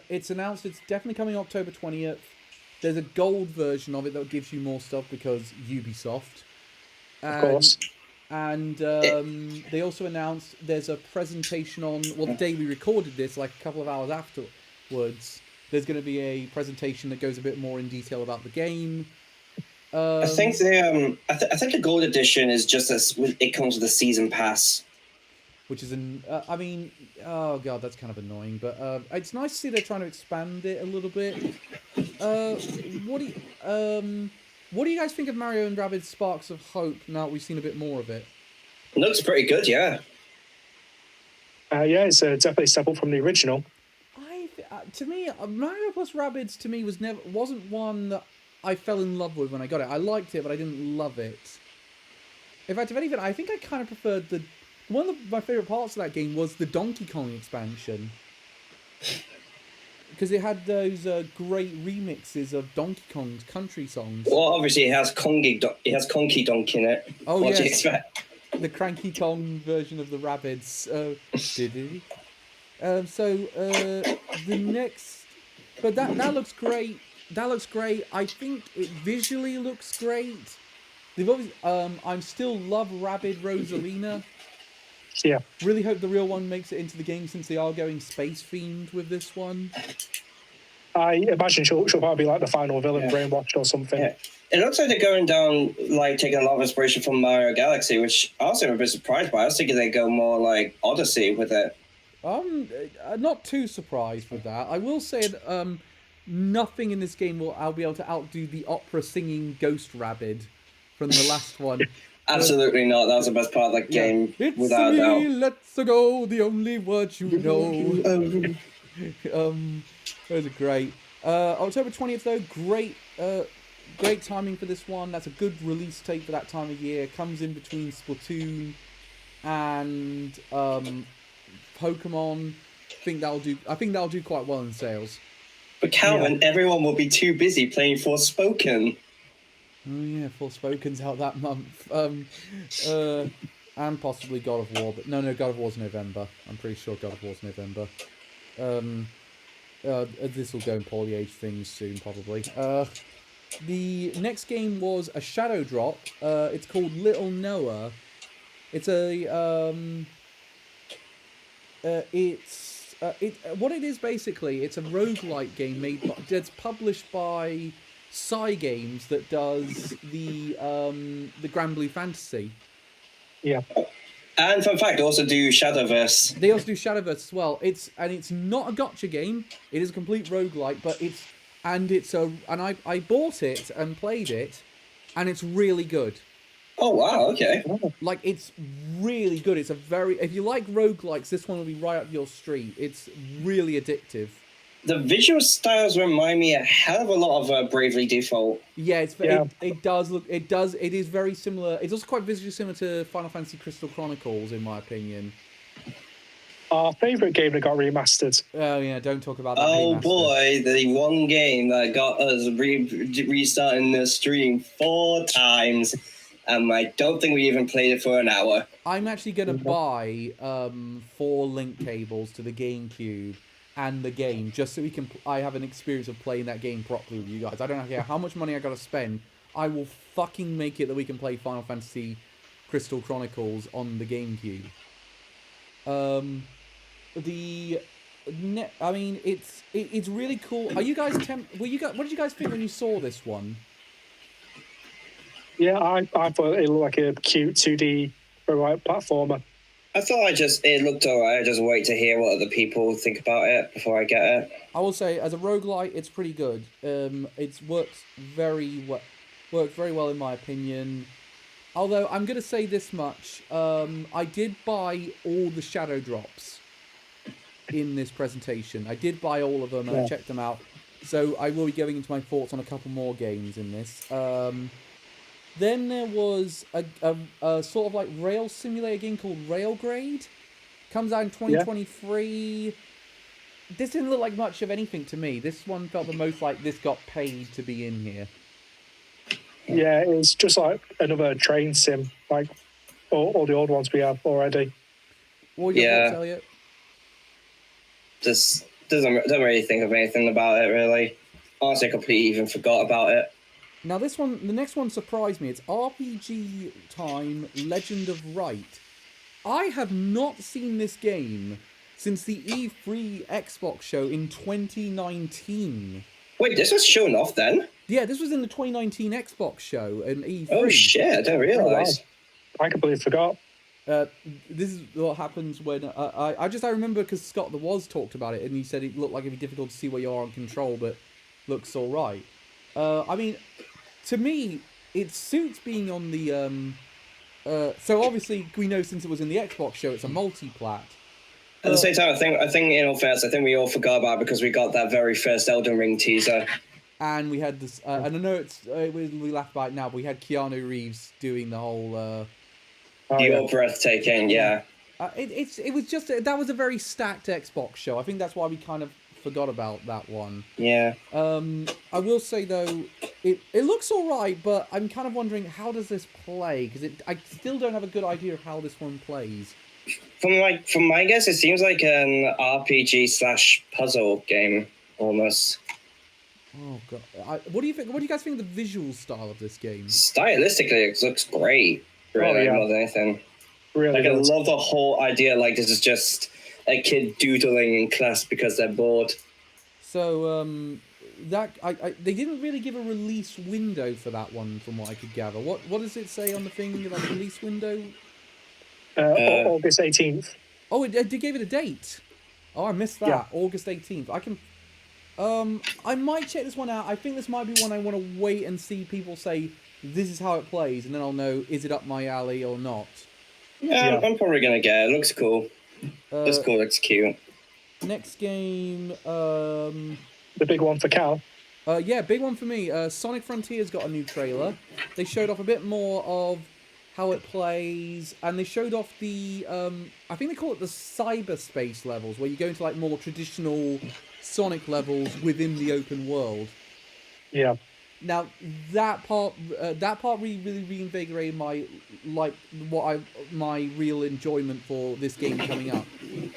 It's announced it's definitely coming October 20th. There's a gold version of it that gives you more stuff because Ubisoft. Of course. And they also announced there's a presentation on... Well, the day we recorded this, like a couple of hours afterwards, there's going to be a presentation that goes a bit more in detail about the game. I think the I think the gold edition is just as it comes with a season pass. Which is I mean, oh god, that's kind of annoying. But it's nice to see they're trying to expand it a little bit. What do you guys think of Mario and Rabbids Sparks of Hope now that we've seen a bit more of it? It looks pretty good, yeah. Yeah, it's definitely a step up from the original. To me, Mario plus Rabbids to me wasn't one that I fell in love with when I got it. I liked it, but I didn't love it. In fact, if anything, I think I kind of preferred the... One of my favourite parts of that game was the Donkey Kong expansion. Because it had those great remixes of Donkey Kong's country songs. Well, obviously it has Conky Donk in it. Oh, what do you yes. expect? The Cranky Kong version of the Rabbids. The next... But that looks great. That looks great. I think it visually looks great. They've obviously... I still love Rabbid Rosalina. Yeah. Really hope the real one makes it into the game since they are going space-themed with this one. I imagine she'll probably be like the final villain, brainwashed or something. Yeah. It looks like they're going down, like, taking a lot of inspiration from Mario Galaxy, which I was a bit surprised by. I was thinking they'd go more like Odyssey with it. Not too surprised with that. I will say that nothing in this game I'll be able to outdo the opera-singing Ghost Rabbid from the last one. Absolutely not. That was the best part of the game, It's without a me, doubt. let's go, the only words you know. Those are great. October 20th, though, great timing for this one. That's a good release date for that time of year. Comes in between Splatoon and Pokemon. I think that'll do quite well in sales. But Calvin, everyone will be too busy playing Forspoken. Oh yeah, Forspoken's out that month. And possibly God of War, but no, God of War's November. I'm pretty sure God of War's November. This will go in poorly aged things soon, probably. The next game was a shadow drop. It's called Little Noah. It's what it is basically. It's a roguelike game that's published by Cygames that does the Grand Blue Fantasy. Yeah. And fun fact, also do Shadowverse. They also do Shadowverse as well. It's not a gotcha game. It is a complete roguelike, but I bought it and played it, and it's really good. Oh wow, okay. Like, it's really good. It's if you like roguelikes, this one will be right up your street. It's really addictive. The visual styles remind me a hell of a lot of Bravely Default. Yeah, it is very similar. It's also quite visually similar to Final Fantasy Crystal Chronicles, in my opinion. Our favourite game that got remastered. Oh yeah, don't talk about that. Oh remaster. Boy, the one game that got us restarting the stream 4 times. I don't think we even played it for an hour. I'm actually going to buy 4 link cables to the GameCube and the game, just so I have an experience of playing that game properly with you guys. I don't care how much money I got to spend. I will fucking make it that we can play Final Fantasy Crystal Chronicles on the GameCube. It's really cool. Are you guys what did you guys think when you saw this one? Yeah, I thought it looked like a cute 2D platformer. I thought it looked alright. I just wait to hear what other people think about it before I get it. I will say, as a roguelite, it's pretty good. It works very well in my opinion. Although I'm gonna say this much, I did buy all the shadow drops in this presentation. I did buy all of them and I checked them out. So I will be going into my thoughts on a couple more games in this. Then there was a sort of like rail simulator game called Railgrade. Comes out in 2023. Yeah. This didn't look like much of anything to me. This one felt the most like this got paid to be in here. Yeah, it's just like another train sim, like all the old ones we have already. What do you think, Elliot? Just don't really think of anything about it, really. Honestly, I completely even forgot about it. Now the next one surprised me. It's RPG Time Legend of Right. I have not seen this game since the E3 Xbox show in 2019. Wait, this was shown off then? Yeah, this was in the 2019 Xbox show in E3. Oh shit, I didn't realise. I completely forgot. This is what happens when I remember because Scott the Woz talked about it and he said it looked like it'd be difficult to see where you are on control, but looks all right. I mean, to me, it suits being on the. So obviously, we know since it was in the Xbox show, it's a multi-plat. At the same time, I think in all fairness, I think we all forgot about it because we got that very first Elden Ring teaser. And we had this, and I know we laugh about it now, but we had Keanu Reeves doing the whole. You're breathtaking, yeah. It was just that was a very stacked Xbox show. I think that's why we kind of forgot about that one. Yeah. I will say though, it looks all right, but I'm kind of wondering how does this play because I still don't have a good idea of how this one plays. From my guess, it seems like an RPG/puzzle game almost. Oh god, what do you think? What do you guys think of the visual style of this game? Stylistically, it looks great. Really, more than anything. Really, I love the whole idea. Like this is just a kid doodling in class because they're bored. So they didn't really give a release window for that one, from what I could gather. What does it say on the thing? Like release window? August 18th. Oh, they gave it a date. Oh, I missed that. Yeah. August 18th. I can. I might check this one out. I think this might be one I want to wait and see people say this is how it plays, and then I'll know is it up my alley or not. Yeah. I'm probably gonna get it. Looks cool. Looks cool. Looks cute. Next game. The big one for Cal. Yeah, big one for me. Sonic Frontiers got a new trailer. They showed off a bit more of how it plays, and they showed off the I think they call it the cyberspace levels, where you go into like more traditional Sonic levels within the open world. Yeah. Now that part really reinvigorated my real enjoyment for this game coming up,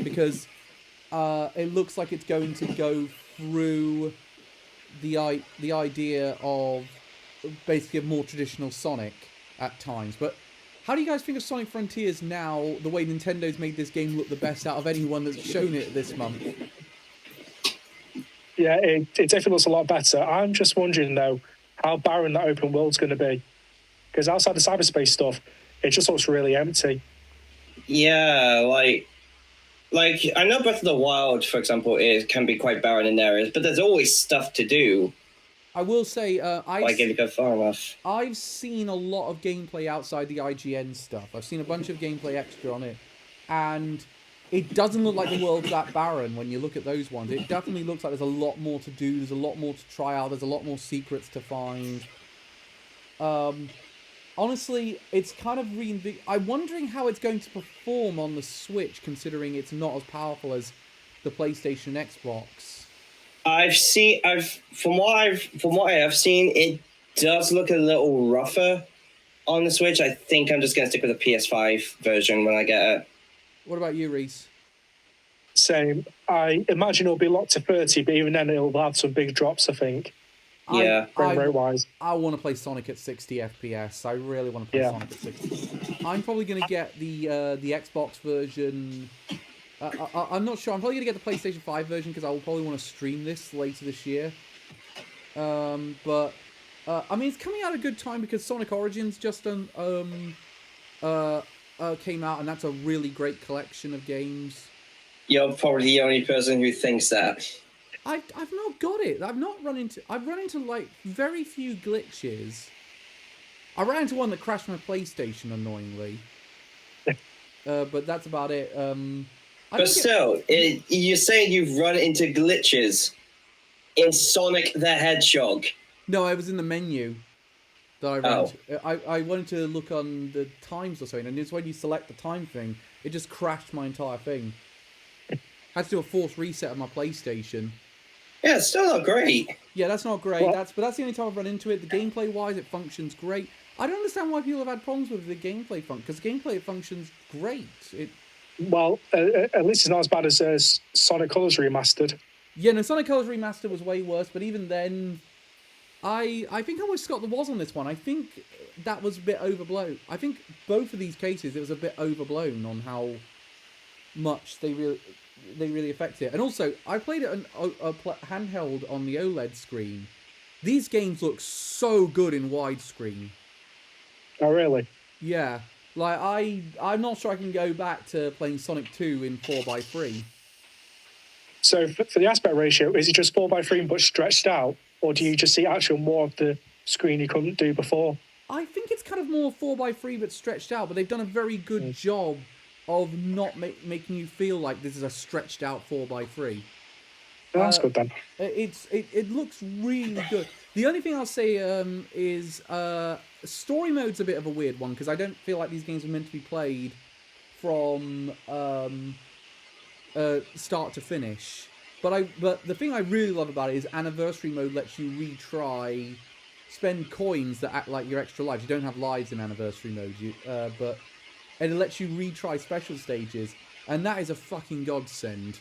because it looks like it's going to go through the idea of basically a more traditional Sonic at times. But how do you guys think of Sonic Frontiers now, the way Nintendo's made this game look the best out of anyone that's shown it this month? Yeah, it definitely looks a lot better. I'm just wondering, though, how barren that open world's going to be. Because outside the cyberspace stuff, it just looks really empty. Yeah, like I know Breath of the Wild, for example, can be quite barren in areas, but there's always stuff to do. I will say, If you go far enough. I've seen a lot of gameplay outside the IGN stuff. I've seen a bunch of gameplay extra on it, and it doesn't look like the world's that barren when you look at those ones. It definitely looks like there's a lot more to do, there's a lot more to try out, there's a lot more secrets to find. Honestly, it's kind of I'm wondering how it's going to perform on the Switch, considering it's not as powerful as the PlayStation and Xbox. From what I have seen, it does look a little rougher on the Switch. I think I'm just going to stick with the PS5 version when I get it. What about you, Reese? Same. I imagine it'll be locked to 30, but even then it'll have some big drops, I think. Yeah. Frame rate wise. I want to play Sonic at 60 FPS. I really want to play Sonic at 60. I'm probably going to get the Xbox version. I'm not sure. I'm probably going to get the PlayStation 5 version because I will probably want to stream this later this year. But I mean, it's coming out at a good time because Sonic Origins just came out, and that's a really great collection of games. You're probably the only person who thinks that. I've not got it. I've run into like very few glitches. I ran into one that crashed my PlayStation annoyingly. But that's about it. But still, you're saying you've run into glitches in Sonic the Hedgehog. No, I was in the menu that I ran to. I wanted to look on the times or something, and it's when you select the time thing, it just crashed my entire thing. I had to do a forced reset of my PlayStation. Yeah, it's still not great. Yeah, that's not great. But that's the only time I've run into it. The gameplay-wise, it functions great. I don't understand why people have had problems with the gameplay because gameplay functions great. Well, at least it's not as bad as Sonic Colors Remastered. Yeah, no, Sonic Colors Remastered was way worse, but even then, I think I was Scott the was on this one. I think that was a bit overblown. I think both of these cases, it was a bit overblown on how much they really affect it. And also, I played it on handheld on the OLED screen. These games look so good in widescreen. Oh, really? Yeah. Like, I'm not sure I can go back to playing Sonic 2 in 4:3. So, for the aspect ratio, is it just 4:3 but stretched out? Or do you just see actual more of the screen you couldn't do before? I think it's kind of more 4:3 but stretched out, but they've done a very good job of not making you feel like this is a stretched out 4:3. That's good then. It looks really good. The only thing I'll say is story mode's a bit of a weird one because I don't feel like these games are meant to be played from start to finish. But the thing I really love about it is anniversary mode lets you retry, spend coins that act like your extra lives. You don't have lives in anniversary mode, but it lets you retry special stages, and that is a fucking godsend.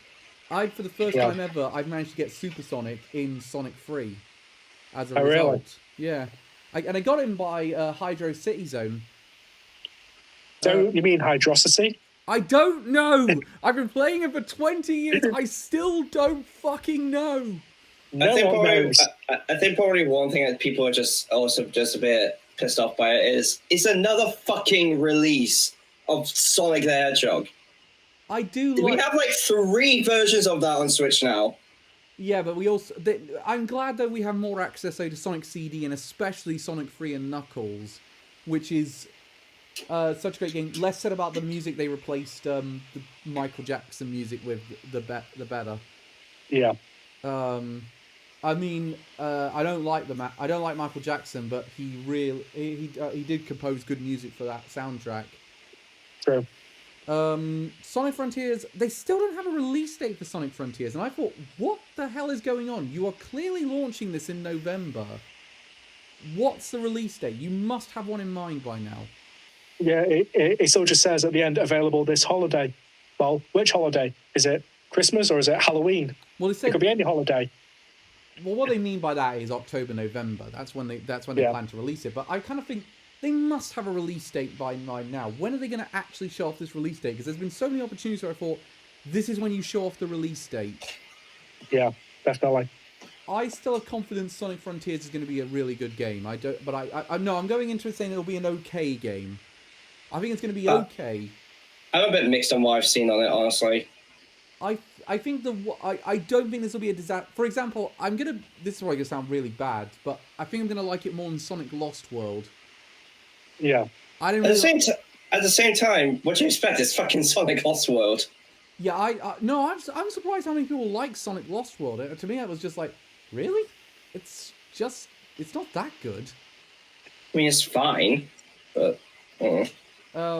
For the first time ever, I've managed to get Supersonic in Sonic 3 as a result. Really? Yeah. And I got him by Hydro City Zone. Don't you mean Hydrocity? I don't know. I've been playing it for 20 years. I still don't fucking know. I think probably one thing that people are just a bit pissed off by it is it's another fucking release of Sonic the Hedgehog. We have like 3 versions of that on Switch now. Yeah, but we also... I'm glad that we have more access to Sonic CD and especially Sonic 3 and Knuckles, which is such a great game. Less said about the music. They replaced the Michael Jackson music with the better. Yeah. I mean, I don't like Michael Jackson, but he did compose good music for that soundtrack. True. Sonic Frontiers, they still don't have a release date for Sonic Frontiers, and I thought, what the hell is going on? You are clearly launching this in November. What's the release date? You must have one in mind by now. Yeah, it still just says at the end, available this holiday. Well, which holiday? Is it Christmas or is it Halloween? Well, they said, it could be any holiday. Well, what they mean by that is October, November. That's when they plan to release it. But I kind of think they must have a release date by now. When are they going to actually show off this release date? Because there's been so many opportunities where I thought, this is when you show off the release date. Yeah, definitely. I still have confidence Sonic Frontiers is going to be a really good game. I'm going into it saying it'll be an okay game. I think it's going to be okay. I'm a bit mixed on what I've seen on it, honestly. I think I don't think this will be a disaster. For example, this is probably going to sound really bad, but I think I'm going to like it more than Sonic Lost World. Yeah. At the same time, what do you expect? It's fucking Sonic Lost World. Yeah, I'm surprised how many people like Sonic Lost World. To me, I was just like, really? It's not that good. I mean, it's fine, but...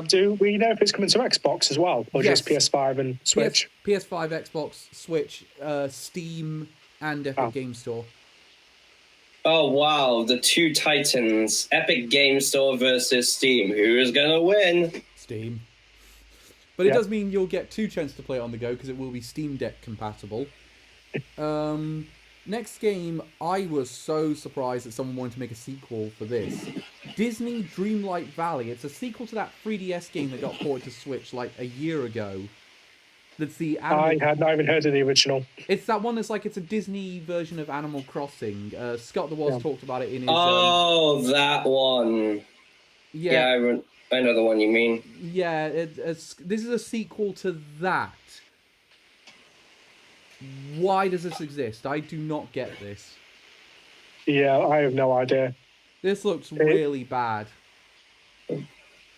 Do we know if it's coming to Xbox as well, or just PS5 and Switch? PS5, Xbox, Switch, Steam, and Epic Game Store. Oh wow, the two titans, Epic Game Store versus Steam. Who is gonna win? Steam. But it does mean you'll get 2 chances to play it on the go because it will be Steam Deck compatible. Next game, I was so surprised that someone wanted to make a sequel for this. Disney Dreamlight Valley. It's a sequel to that 3DS game that got ported to Switch like a year ago. That's the I had not even heard of the original. It's that one that's like it's a Disney version of Animal Crossing. Scott the Woz talked about it in his. Oh, that one. Yeah, I know the one you mean. Yeah, this is a sequel to that. Why does this exist? I do not get this. Yeah, I have no idea. This looks really bad.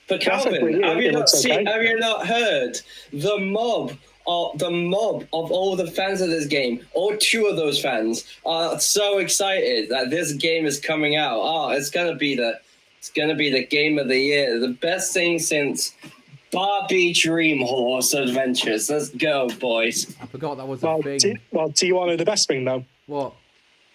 But Calvin, have you not heard the mob of all the fans of this game? All 2 of those fans are so excited that this game is coming out. Oh, it's gonna be the game of the year, the best thing since Barbie Dream Horse Adventures. Let's go, boys. I forgot that was a thing. Do you want to know the best thing, though? What?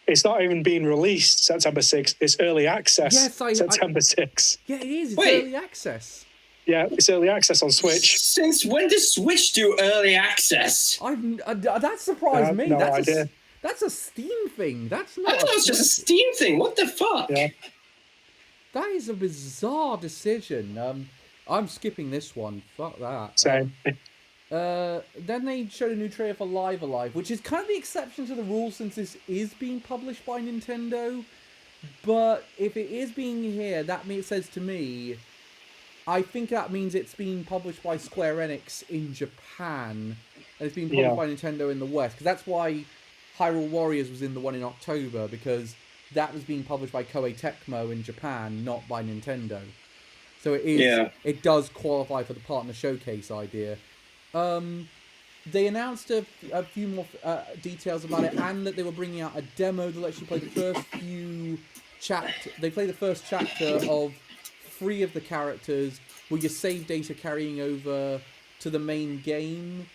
It's not even being released September 6th. It's early access September 6th. Yeah, it is. It's early access. Yeah, it's early access on Switch. Since when does Switch do early access? That surprised me. No idea. That's a Steam thing. That's not. I thought it was just a Steam thing. What the fuck? Yeah. That is a bizarre decision. I'm skipping this one. Fuck that. Same. Then they showed a new trailer for Live Alive, which is kind of the exception to the rule since this is being published by Nintendo. But if it is being here, says to me, I think that means it's being published by Square Enix in Japan, and it's being published by Nintendo in the West. Because that's why Hyrule Warriors was in the one in October, because that was being published by Koei Tecmo in Japan, not by Nintendo. So it is. Yeah. It does qualify for the partner showcase idea. They announced a few more details about it, and that they were bringing out a demo that lets you play the first few They play the first chapter of 3 of the characters, with your save data carrying over to the main game.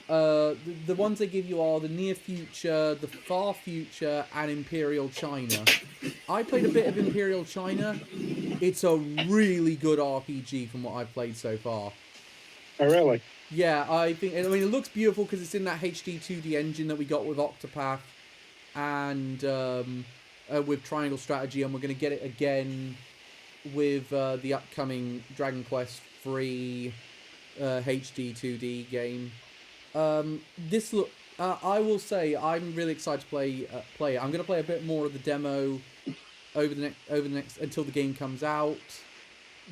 The ones they give you are the near future, the far future, and Imperial China. I played a bit of Imperial China. It's a really good RPG from what I've played so far. Oh, really? Yeah, it looks beautiful because it's in that HD 2D engine that we got with Octopath and with Triangle Strategy, and we're going to get it again with the upcoming Dragon Quest III HD 2D game. I will say I'm really excited to play it. I'm going to play a bit more of the demo over the next until the game comes out.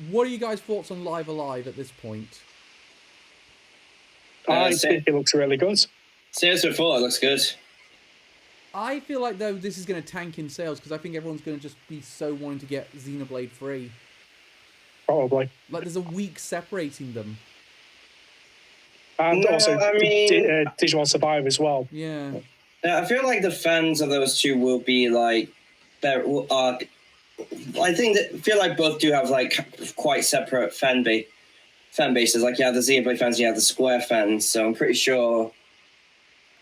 What are you guys' thoughts on Live Alive at this point? I think it looks really good. Sales before, it looks good. I feel like, though, this is going to tank in sales because I think everyone's going to just be so wanting to get Xenoblade 3. Probably. Like, there's a week separating them. And also Digimon Survive as well. Yeah. I feel like the fans of those 2 will be like... I feel like both do have like quite separate fan bases. Like you have the Xenoblade fans, you have the Square fans. So I'm pretty sure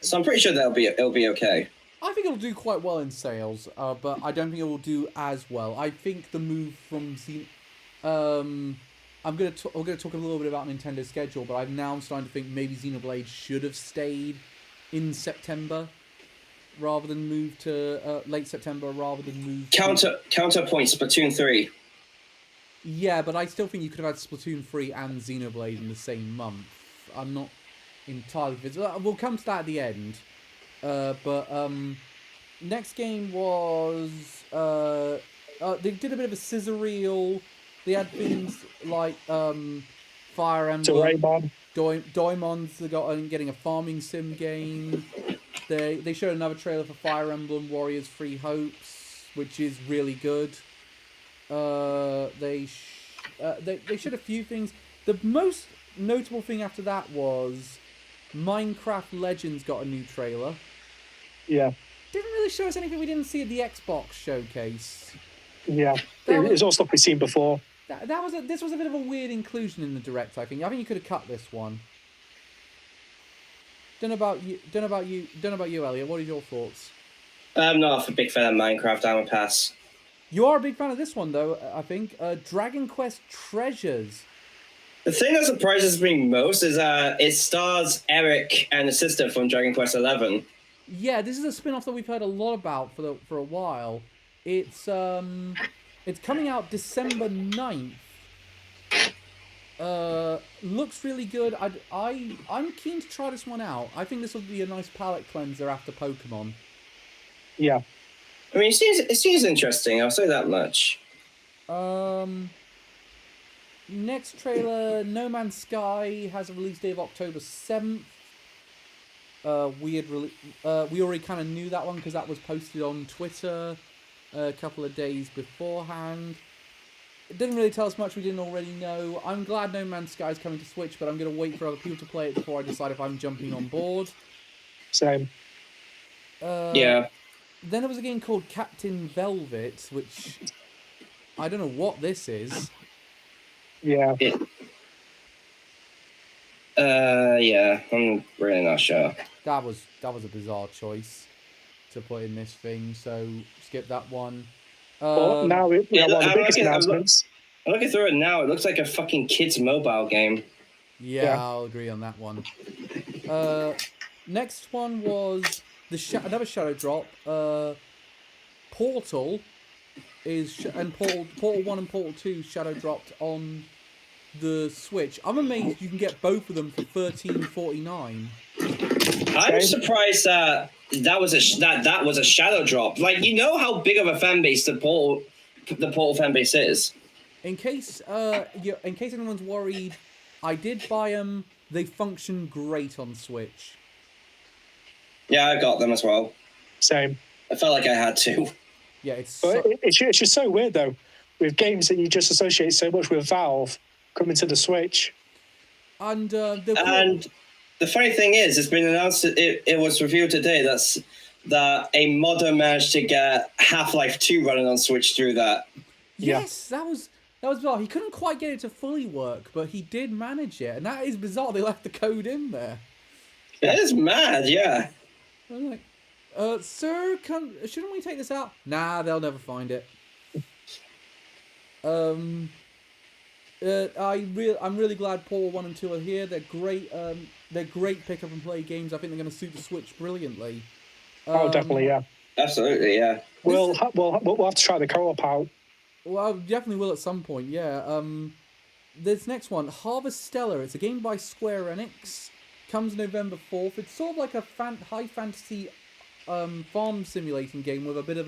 it'll be okay. I think it'll do quite well in sales, but I don't think it will do as well. I think the move from I'm gonna talk a little bit about Nintendo's schedule, but I'm now starting to think maybe Xenoblade should have stayed in September rather than move to late September rather than move. Counterpoint: Splatoon 3. Yeah, but I still think you could have had Splatoon 3 and Xenoblade in the same month. I'm not entirely convinced. We'll come to that at the end. But next game was they did a bit of a scissor reel. They had things like Fire Emblem, Doimon's getting a farming sim game. They showed another trailer for Fire Emblem Warriors 3 Hopes, which is really good. They showed a few things. The most notable thing after that was Minecraft Legends got a new trailer. Yeah. Didn't really show us anything we didn't see at the Xbox showcase. Yeah. It's all stuff we've seen before. This was a bit of a weird inclusion in the Direct, I think. I think you could have cut this one. Don't know about you, Elliot. What are your thoughts? I'm not a big fan of Minecraft. I'm a pass. You are a big fan of this one, though, I think. Dragon Quest Treasures. The thing that surprises me most is it stars Eric and his sister from Dragon Quest XI. Yeah, this is a spin-off that we've heard a lot about for a while. It's coming out December 9th. Looks really good. I'm keen to try this one out. I think this will be a nice palate cleanser after Pokemon. Yeah. I mean, it seems interesting. I'll say that much. Next trailer, No Man's Sky has a release date of October 7th. We already kind of knew that one because that was posted on Twitter a couple of days beforehand. It didn't really tell us much we didn't already know. I'm glad No Man's Sky is coming to Switch, but I'm going to wait for other people to play it before I decide if I'm jumping on board. Same. Yeah. Then there was a game called Captain Velvet, which I don't know what this is. Yeah. Yeah, I'm really not sure. That was a bizarre choice to put in this thing, so skip that one. But now we have one of the biggest announcements. I'm looking through it now. It looks like a fucking kids mobile game. Yeah, I'll agree on that one. Next one was another shadow drop. Portal Portal 1 and Portal 2 shadow dropped on the Switch. I'm amazed you can get both of them for $13.49. I'm surprised that was a shadow drop. Like, you know how big of a fan base the Portal fan base is. In case anyone's worried, I did buy them. They function great on Switch. Yeah, I got them as well. Same. I felt like I had to. Yeah, it's just so weird though, with games that you just associate so much with Valve coming to the Switch. And the funny thing is, it's been announced. It was revealed today that a modder managed to get Half-Life 2 running on Switch through that. Yes, that was bizarre. He couldn't quite get it to fully work, but he did manage it, and that is bizarre. They left the code in there. It is mad, yeah. I'm like, sir, shouldn't we take this out? Nah, they'll never find it. I'm really glad Portal 1 and 2 are here. They're great. They're great pick up and play games. I think they're going to suit the Switch brilliantly. Definitely, yeah. Absolutely, yeah. We'll have to try the co-op out. Well, I definitely will at some point. Yeah. This next one, Harvestella. It's a game by Square Enix. Comes November 4th. It's sort of like a high fantasy farm simulating game with a bit of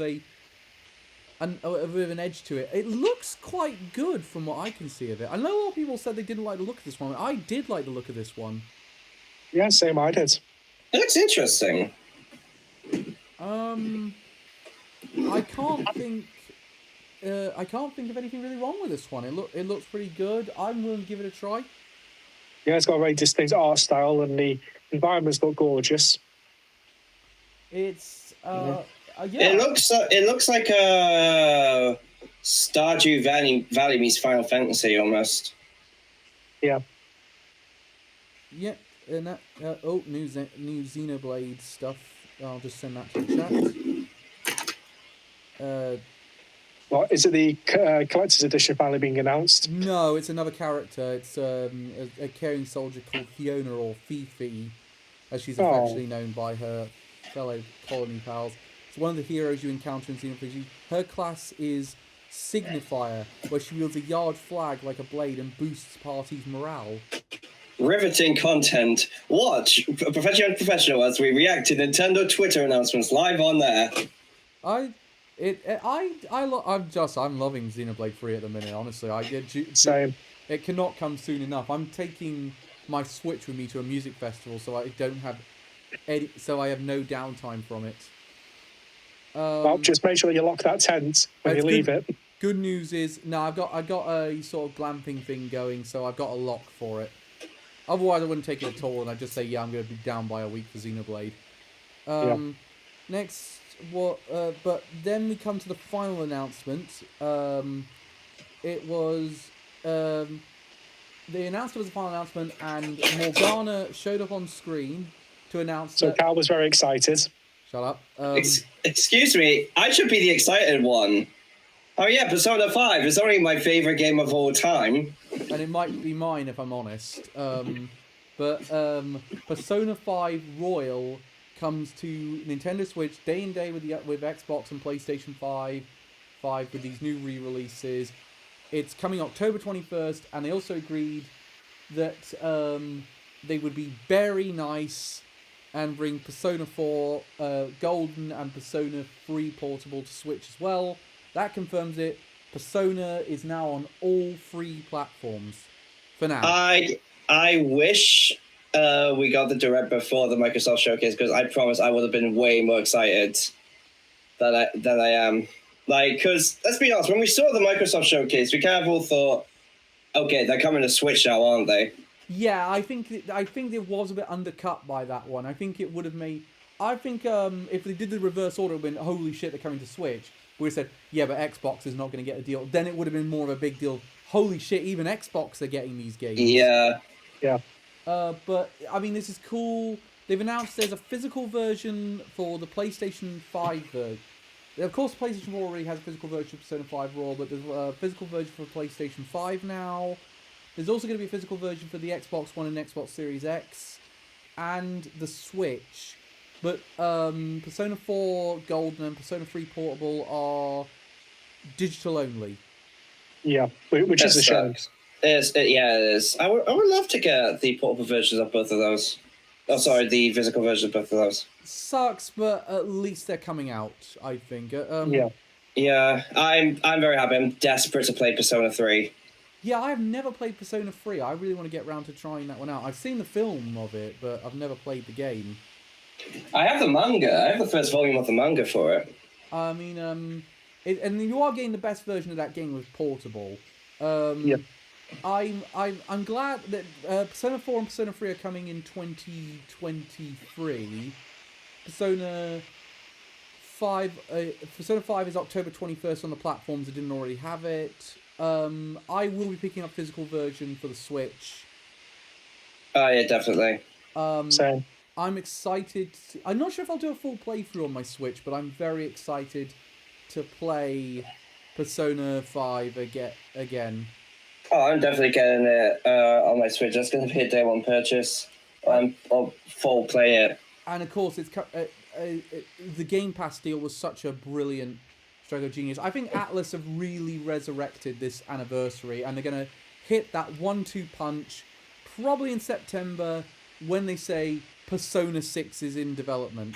an edge to it. It looks quite good from what I can see of it. I know a lot of people said they didn't like the look of this one. I did like the look of this one. Yeah, same. I did. It looks interesting. I can't think of anything really wrong with this one. It looks pretty good. I'm willing to give it a try. Yeah, it's got a very distinct art style, and the environments look gorgeous. It's yeah. It looks like a Stardew Valley meets Final Fantasy almost. Yeah. Yeah, and that new Xenoblade stuff. I'll just send that to the chat. What is it? The collector's edition finally being announced? No, it's another character. It's a caring soldier called Fiona, or Fifi, as she's affectionately known by her fellow colony pals. It's one of the heroes you encounter in Xenophage. Her class is Signifier, where she wields a yard flag like a blade and boosts party's morale. Riveting content. Watch Professional Unprofessional as we react to Nintendo Twitter announcements live on there. I'm loving Xenoblade 3 at the minute. Honestly, Same. It cannot come soon enough. I'm taking my Switch with me to a music festival, so I don't have I have no downtime from it. Well, just make sure you lock that tent when you leave it. Good news is, no, I got a sort of glamping thing going, so I've got a lock for it. Otherwise, I wouldn't take it at all, and I'd just say, yeah, I'm going to be down by a week for Xenoblade. Next, but then we come to the final announcement. It was the announcement was the final announcement, and Morgana showed up on screen to announce. So Cal was very excited. Shut up. Excuse me, I should be the excited one. Oh yeah, Persona 5 is only my favorite game of all time. And it might be mine if I'm honest. But Persona 5 Royal comes to Nintendo Switch day and day with Xbox and PlayStation 5 with these new re-releases. It's coming October 21st, and they also agreed that they would be very nice and bring Persona 4 Golden and Persona 3 Portable to Switch as well. That confirms it. Persona is now on all 3 platforms for now. I wish we got the Direct before the Microsoft Showcase, because I promise I would have been way more excited than I am. Like, because let's be honest, when we saw the Microsoft Showcase, we kind of all thought, okay, they're coming to Switch now, aren't they? Yeah, I think it was a bit undercut by that one. I think it would have made. I think if they did the reverse order, it would have been, holy shit, they're coming to Switch. We would have said, yeah, but Xbox is not going to get a deal. Then it would have been more of a big deal. Holy shit, even Xbox are getting these games. Yeah. Yeah. But, I mean, this is cool. They've announced there's a physical version for the PlayStation 5 version. Of course, PlayStation 4 already has a physical version of Persona 5 Raw, but there's a physical version for PlayStation 5 now. There's also going to be a physical version for the Xbox One and Xbox Series X and the Switch. But Persona 4 Golden and Persona 3 Portable are digital only. Yeah, which is a shame. It is. I would love to get the portable versions of both of those. Oh, sorry, the physical version of both of those. Sucks, but at least they're coming out, I think. Yeah, I'm very happy. I'm desperate to play Persona 3. Yeah, I've never played Persona 3. I really want to get around to trying that one out. I've seen the film of it, but I've never played the game. I have the manga. I have the first volume of the manga for it. I mean, and you are getting the best version of that game with Portable. Yeah. I'm glad that Persona 4 and Persona 3 are coming in 2023. Persona 5 is October 21st on the platforms that didn't already have it. I will be picking up physical version for the Switch. Oh yeah, definitely. Same. I'm excited. I'm not sure if I'll do a full playthrough on my Switch, but I'm very excited to play Persona 5 again. Oh, I'm definitely getting it on my Switch. That's going to be a day one purchase. I'll full play it. And of course, it's the Game Pass deal was such a brilliant stroke of genius. I think Atlas have really resurrected this anniversary, and they're going to hit that 1-2 punch probably in September when they say Persona 6 is in development.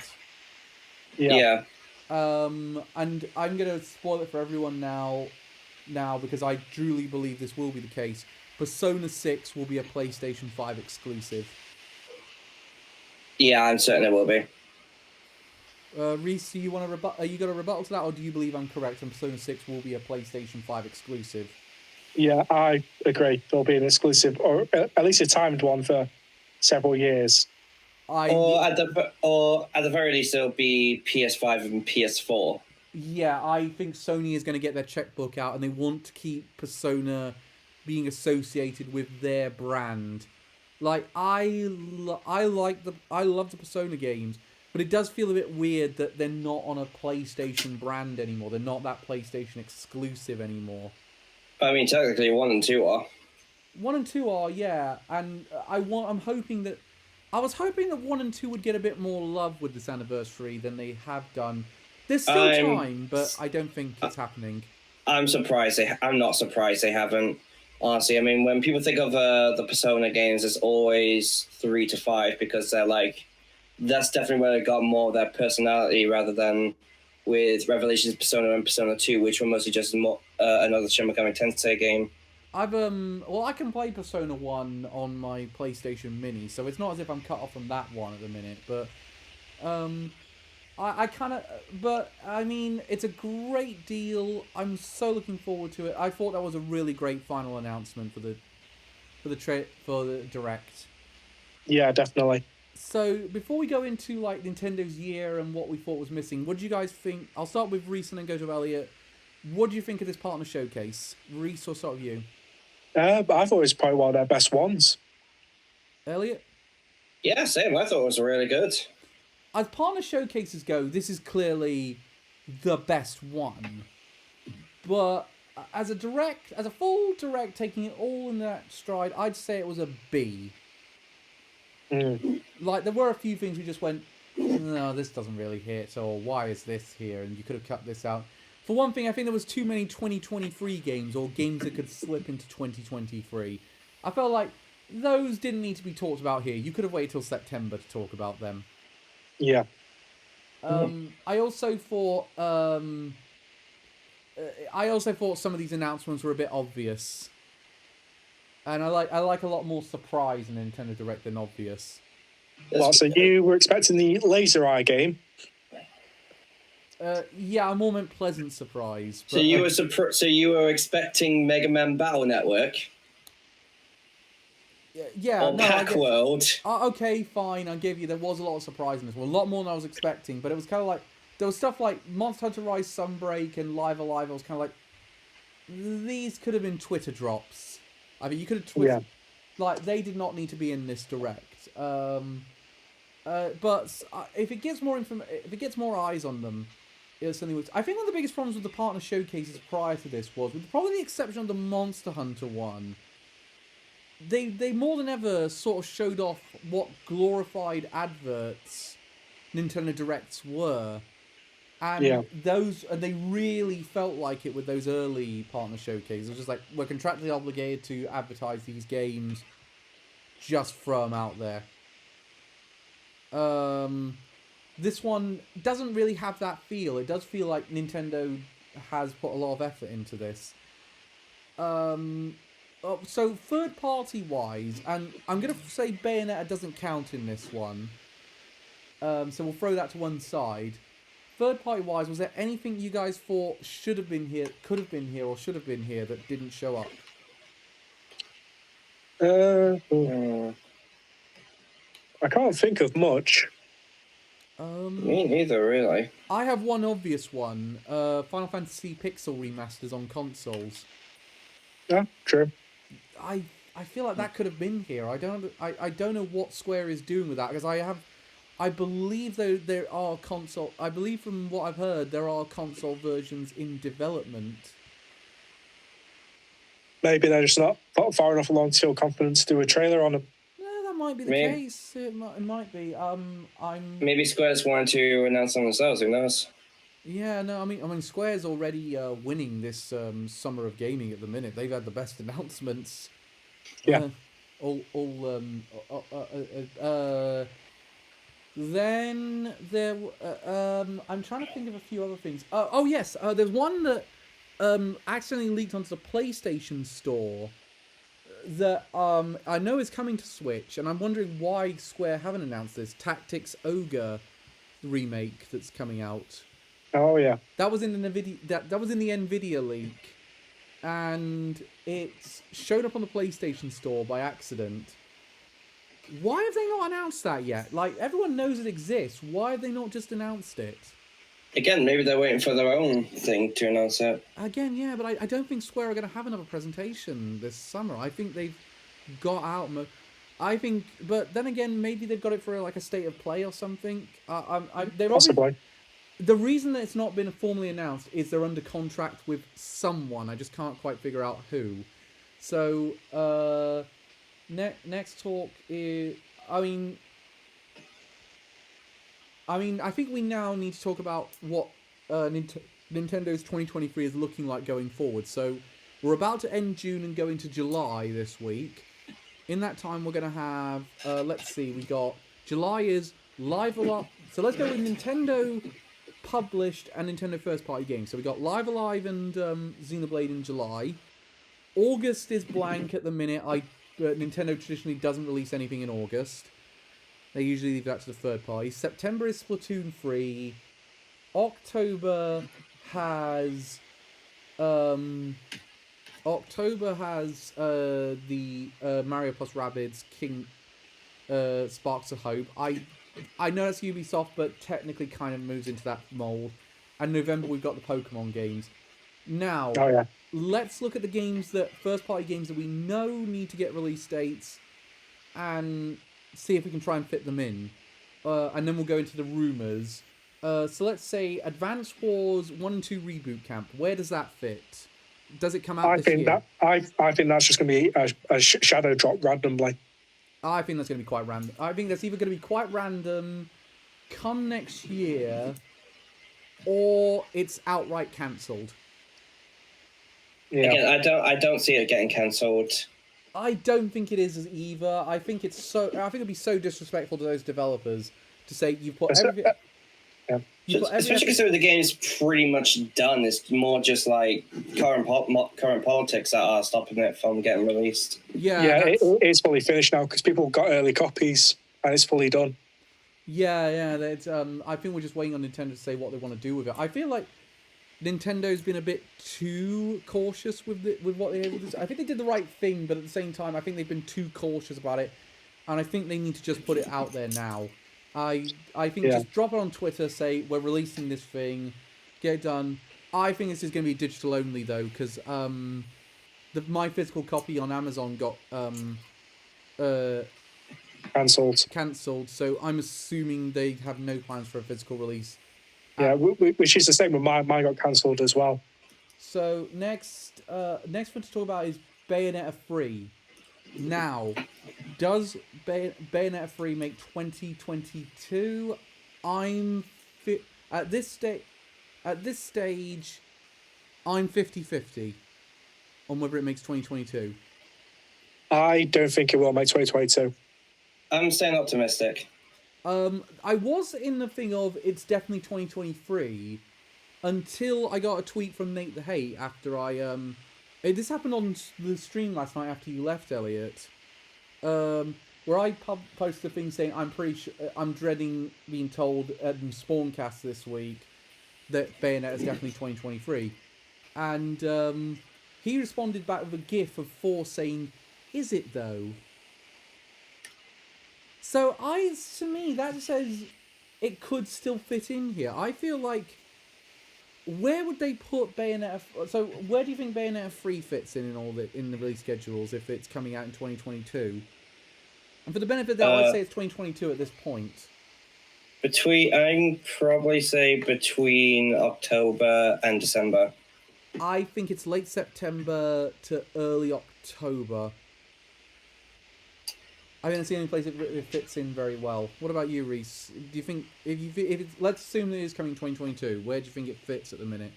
Yeah. And I'm going to spoil it for everyone now because I truly believe this will be the case. Persona 6 will be a PlayStation 5 exclusive. Yeah, I'm certain it will be. Reese, do you want to are you got a rebuttal to that, or do you believe I'm correct and Persona 6 will be a PlayStation 5 exclusive? Yeah, I agree. There'll be an exclusive, or at least a timed one for several years. Or at the very least, it'll be PS5 and PS4. Yeah, I think Sony is going to get their checkbook out, and they want to keep Persona being associated with their brand. Like I love the Persona games, But it does feel a bit weird that they're not on a PlayStation brand anymore. They're not that PlayStation exclusive anymore. I mean, technically, 1 and 2 are. 1 and 2 are, yeah, and I was hoping that 1 and 2 would get a bit more love with this anniversary than they have done. There's still time, but I don't think it's happening. I'm not surprised they haven't. Honestly, I mean, when people think of the Persona games, it's always 3 to 5 because they're like, that's definitely where they got more of their personality rather than with Revelations, Persona, and Persona 2, which were mostly just another Shin Megami Tensei game. I can play Persona 1 on my PlayStation Mini, so it's not as if I'm cut off from that one at the minute, but I mean, it's a great deal. I'm so looking forward to it. I thought that was a really great final announcement for the Direct. Yeah, definitely. So before we go into like Nintendo's year and what we thought was missing, what do you guys think? I'll start with Reese and then go to Elliot. What do you think of this partner showcase? Reese, or start with you? But I thought it was probably one of their best ones. Elliot? Yeah, same. I thought it was really good. As partner showcases go, this is clearly the best one. But as a full direct, taking it all in that stride, I'd say it was a B. Like, there were a few things we just went, no, this doesn't really hit, or why is this here, and you could have cut this out. For one thing, I think there was too many 2023 games, or games that could slip into 2023. I felt like those didn't need to be talked about here. You could have waited till September to talk about them. Yeah. I also thought some of these announcements were a bit obvious. And I like a lot more surprise in Nintendo Direct than obvious. Well, so you were expecting the Laser Eye game? Yeah, I more meant pleasant surprise. But, So you were expecting Mega Man Battle Network? Yeah. Or Pack World? Okay, fine. I give you. There was a lot of surprise in this one. A lot more than I was expecting. But it was kind of like there was stuff like Monster Hunter Rise Sunbreak and Live Alive. I was kind of like, these could have been Twitter drops. I mean, you could have tweeted, like, they did not need to be in this Direct. But if it gets more eyes on them, it's something. I think one of the biggest problems with the partner showcases prior to this was, with probably the exception of the Monster Hunter one, they more than ever sort of showed off what glorified adverts Nintendo Directs were. And they really felt like it with those early partner showcases. It was just like, we're contractually obligated to advertise these games, just throw them out there. This one doesn't really have that feel. It does feel like Nintendo has put a lot of effort into this. So third party wise, and I'm going to say Bayonetta doesn't count in this one. So we'll throw that to one side. Third party wise, was there anything you guys thought should have been here, could have been here, or should have been here that didn't show up? I can't think of much. Me neither, really. I have one obvious one. Final Fantasy Pixel remasters on consoles. Yeah, true. I feel like that could have been here. I don't know what Square is doing with that, because I believe there are console. I believe from what I've heard, there are console versions in development. Maybe they're just not far enough along to feel confident to do a trailer on them. No, that might be the case. It might be. Maybe Square's wanted to announce them themselves. Who knows? Yeah, no. I mean, Square's already winning this summer of gaming at the minute. They've had the best announcements. Yeah. Then there, I'm trying to think of a few other things. Oh yes, there's one that accidentally leaked onto the PlayStation Store that I know is coming to Switch, and I'm wondering why Square haven't announced this. Tactics Ogre remake that's coming out. Oh yeah. That was in the Nvidia. That was in the Nvidia leak, and it showed up on the PlayStation Store by accident. Why have they not announced that yet? Like, everyone knows it exists. Why have they not just announced it? Again, maybe they're waiting for their own thing to announce it. Again, yeah, but I don't think Square are going to have another presentation this summer. I think they've got out. I think, but then again, maybe they've got it for like a state of play or something. They're Possibly. the reason that it's not been formally announced is they're under contract with someone. I just can't quite figure out who. So next talk is, I mean, I think we now need to talk about what Nintendo's 2023 is looking like going forward. So we're about to end June and go into July this week. In that time, we're going to have, let's see, we got, July is Live Alive. So let's go with Nintendo published and Nintendo first party games. So we got Live Alive and Xenoblade in July. August is blank at the minute. Nintendo traditionally doesn't release anything in August. They usually leave that to the third party. September is Splatoon 3. October has the Mario plus Rabbids King Sparks of Hope. I know it's Ubisoft, but technically kind of moves into that mold. And November we've got the Pokemon games. Now, let's look at the games first party games that we know need to get release dates, and see if we can try and fit them in. And then we'll go into the rumors. So let's say Advance Wars 1 and 2 Reboot Camp. Where does that fit? Does it come out this year? I think that's just going to be a shadow drop randomly. I think that's going to be quite random. I think that's either going to be quite random, come next year, or it's outright cancelled. Yeah. Again, I don't see it getting cancelled. I don't think it is either. I think it'd be so disrespectful to those developers to say you put everything. Especially considering the game's pretty much done. It's more just like current politics that are stopping it from getting released. Yeah, it's fully finished now because people got early copies and it's fully done. Yeah. I think we're just waiting on Nintendo to say what they want to do with it. I feel like Nintendo's been a bit too cautious with what they're able to do. I think they did the right thing, but at the same time, I think they've been too cautious about it, and I think they need to just put it out there now. I think just drop it on Twitter, say we're releasing this thing, get it done. I think this is going to be digital only though, because my physical copy on Amazon got cancelled. So I'm assuming they have no plans for a physical release. Yeah, which is the same with mine. Mine got cancelled as well. So next one to talk about is Bayonetta 3. Now, does Bayonetta 3 make 2022? At this stage, I'm 50-50 on whether it makes 2022. I don't think it will make 2022. I'm staying optimistic. I was in the thing of it's definitely 2023 until I got a tweet from Nate the Hate after this happened on the stream last night after you left, Elliot, where I posted a thing saying I'm dreading being told at Spawncast this week that Bayonetta is definitely 2023, and he responded back with a gif of 4 saying, "Is it though?" So to me, that says it could still fit in here. I feel like, where would they put Bayonetta? So where do you think Bayonetta 3 fits in the release schedules if it's coming out in 2022? And for the benefit of that, I'd say it's 2022 at this point. I'd probably say between October and December. I think it's late September to early October. I don't see any place it fits in very well. What about you, Reese? Do you think let's assume that it is coming 2022? Where do you think it fits at the minute?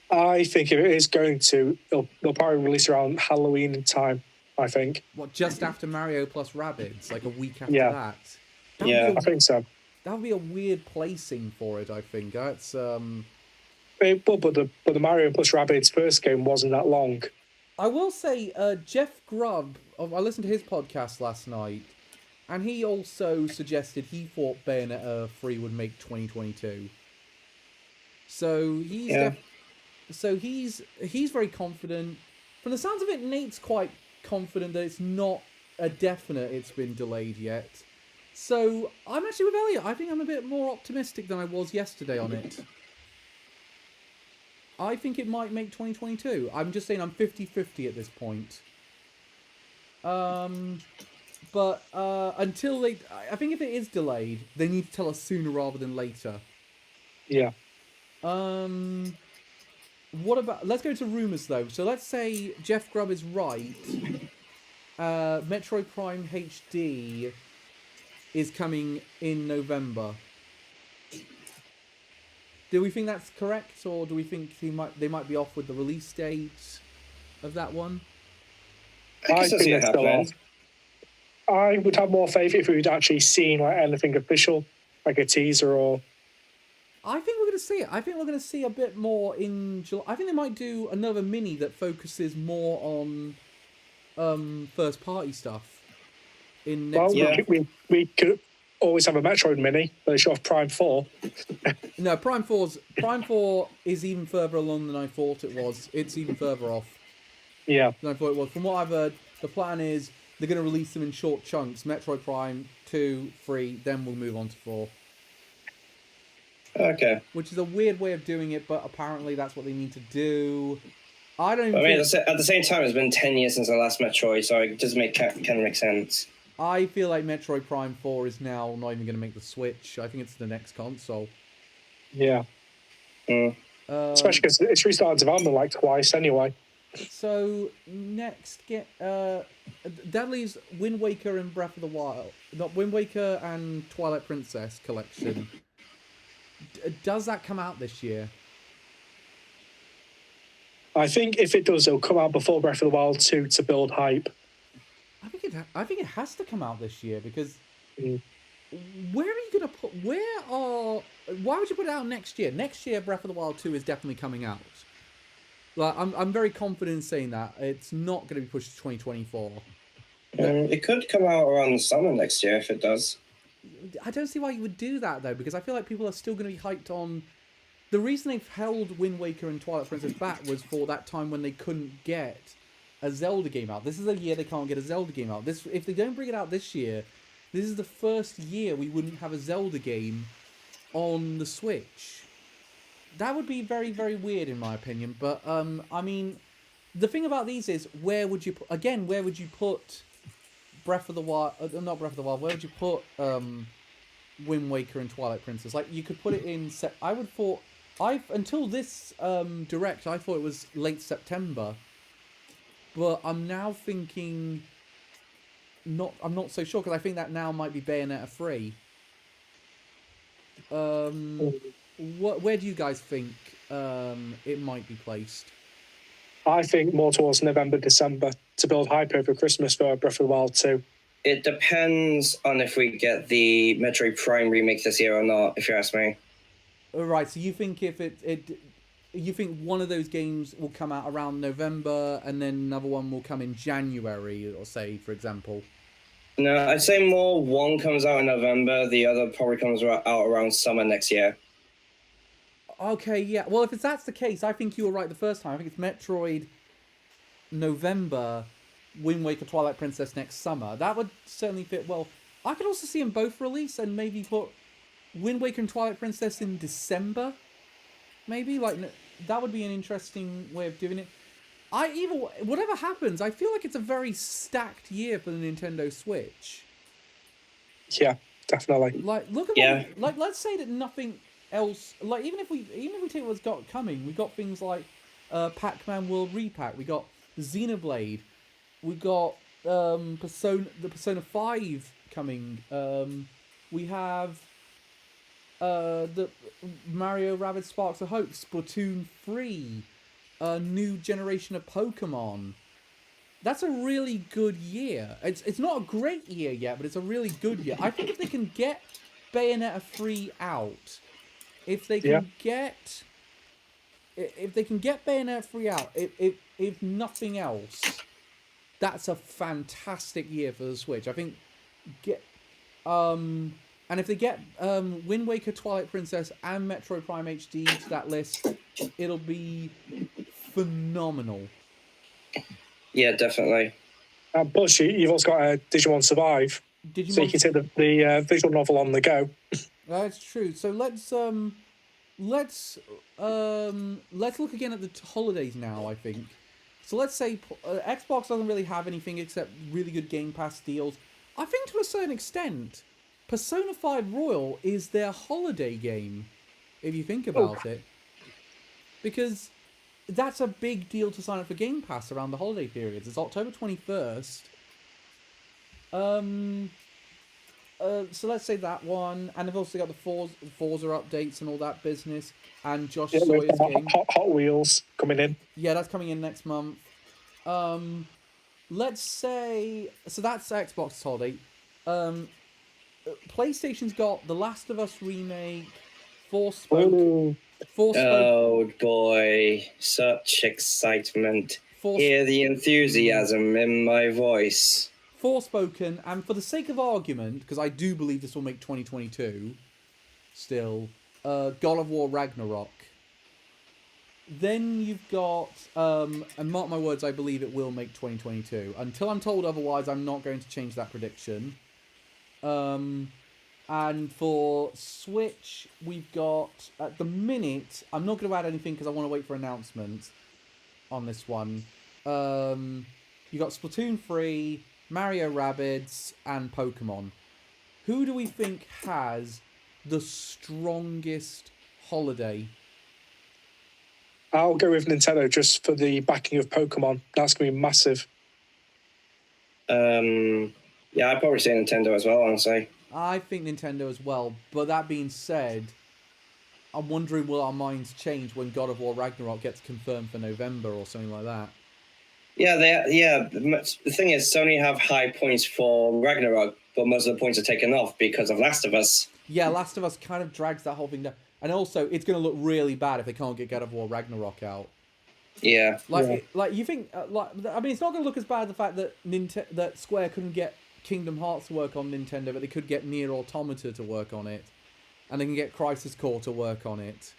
I think if it is going to, they'll probably release around Halloween time. I think. What, just after Mario plus Rabbids, like a week after that? I think so. That would be a weird placing for it. I think that's. But the Mario plus Rabbids first game wasn't that long. I will say, Jeff Grubb, I listened to his podcast last night, and he also suggested he thought Bayonetta 3 would make 2022. So he's very confident. From the sounds of it, Nate's quite confident that it's not a definite it's been delayed yet. So I'm actually with Elliot. I think I'm a bit more optimistic than I was yesterday on it. I think it might make 2022. I'm just saying I'm 50-50 at this point. But until I think if it is delayed, they need to tell us sooner rather than later. Yeah. What about? Let's go to rumors though. So let's say Jeff Grubb is right. Metroid Prime HD is coming in November. Do we think that's correct, or do we think they might be off with the release date of that one? I think it's still off. I would have more faith if we'd actually seen like anything official, like a teaser or. I think we're going to see it. I think we're going to see a bit more in July. I think they might do another mini that focuses more on first party stuff in next month. We could always have a Metroid mini, but they show off Prime 4. No, Prime 4 is even further along than I thought it was. It's even further off. Yeah. Than I thought it was. From what I've heard, the plan is they're going to release them in short chunks. Metroid Prime 2, 3, then we'll move on to 4. Okay. Which is a weird way of doing it, but apparently that's what they need to do. I don't. I mean, at the same time, it's been 10 years since the last Metroid, so it does kind of make sense. I feel like Metroid Prime 4 is now not even going to make the Switch. I think it's the next console. Yeah. Especially because it's restarted development like twice anyway. So next, that leaves Wind Waker and Breath of the Wild, not Wind Waker and Twilight Princess collection. Does that come out this year? I think if it does, it'll come out before Breath of the Wild 2 to build hype. I think it has to come out this year because where are you gonna put? Why would you put it out next year? Next year, Breath of the Wild 2 is definitely coming out. Like I'm very confident in saying that it's not going to be pushed to 2024. It could come out around the summer next year if it does. I don't see why you would do that though, because I feel like people are still going to be hyped on. The reason they've held Wind Waker and Twilight Princess back was for that time when they couldn't get a Zelda game out. This is a year they can't get a Zelda game out. If they don't bring it out this year, this is the first year we wouldn't have a Zelda game on the Switch. That would be very, very weird in my opinion. But I mean, the thing about these is where would you put Breath of the Wild? Not Breath of the Wild. Where would you put Wind Waker and Twilight Princess? Like you could put it in. Until this Direct, I thought it was late September. But I'm now thinking. I'm not so sure because I think that now might be Bayonetta 3. Where do you guys think it might be placed? I think more towards November, December to build hype over Christmas for Breath of the Wild 2. It depends on if we get the Metroid Prime remake this year or not, if you ask me. All right, so you think if you think one of those games will come out around November and then another one will come in January, or say, for example? No, I'd say more one comes out in November, the other probably comes out around summer next year. Okay, yeah. Well, if that's the case, I think you were right the first time. I think it's Metroid November, Wind Waker, Twilight Princess next summer. That would certainly fit well. I could also see them both release and maybe put Wind Waker and Twilight Princess in December. Maybe that would be an interesting way of doing it. Whatever happens, I feel like it's a very stacked year for the Nintendo Switch. Yeah, definitely. Look at let's say that nothing else. Even if we take what's got coming, we got things like Pac-Man World Repack. We got Xenoblade. We got Persona 5 coming. We have the Mario Rabbids Sparks of Hope, Splatoon 3, a new generation of Pokemon. That's a really good year. It's not a great year yet, but it's a really good year. I think if they can get Bayonetta 3 out, if they can get Bayonetta 3 out, if nothing else, that's a fantastic year for the Switch. I think and if they get Wind Waker, Twilight Princess, and Metroid Prime HD to that list, it'll be phenomenal. Yeah, definitely. Plus, you've also got Digimon Survive, so you can take the visual novel on the go. That's true. So let's look again at the holidays now. I think so. Let's say Xbox doesn't really have anything except really good Game Pass deals. to a certain extent, Persona 5 Royal is their holiday game, if you think about it. Because that's a big deal to sign up for Game Pass around the holiday periods. It's October 21st. So let's say that one. And they've also got the Forza updates and all that business. And Josh Sawyer's game. Hot Wheels coming in. Yeah, that's coming in next month. Let's say... So that's Xbox's holiday. PlayStation's got The Last of Us remake, Forspoken. Oh boy, such excitement. Hear the enthusiasm in my voice. Forspoken, and for the sake of argument, because I do believe this will make 2022, still, God of War Ragnarok. Then you've got, and mark my words, I believe it will make 2022. Until I'm told otherwise, I'm not going to change that prediction. And for Switch, we've got, at the minute, I'm not going to add anything because I want to wait for announcements on this one. You got Splatoon 3, Mario Rabbids, and Pokemon. Who do we think has the strongest holiday? I'll go with Nintendo just for the backing of Pokemon. That's going to be massive. Yeah, I'd probably say Nintendo as well, honestly. I think Nintendo as well, but that being said, I'm wondering will our minds change when God of War Ragnarok gets confirmed for November or something like that? Yeah, the thing is, Sony have high points for Ragnarok, but most of the points are taken off because of Last of Us. Yeah, Last of Us kind of drags that whole thing down. And also, it's going to look really bad if they can't get God of War Ragnarok out. Yeah. You think, I mean, it's not going to look as bad as the fact that that Square couldn't get Kingdom Hearts to work on Nintendo, but they could get Nier Automata to work on it. And they can get Crisis Core to work on it.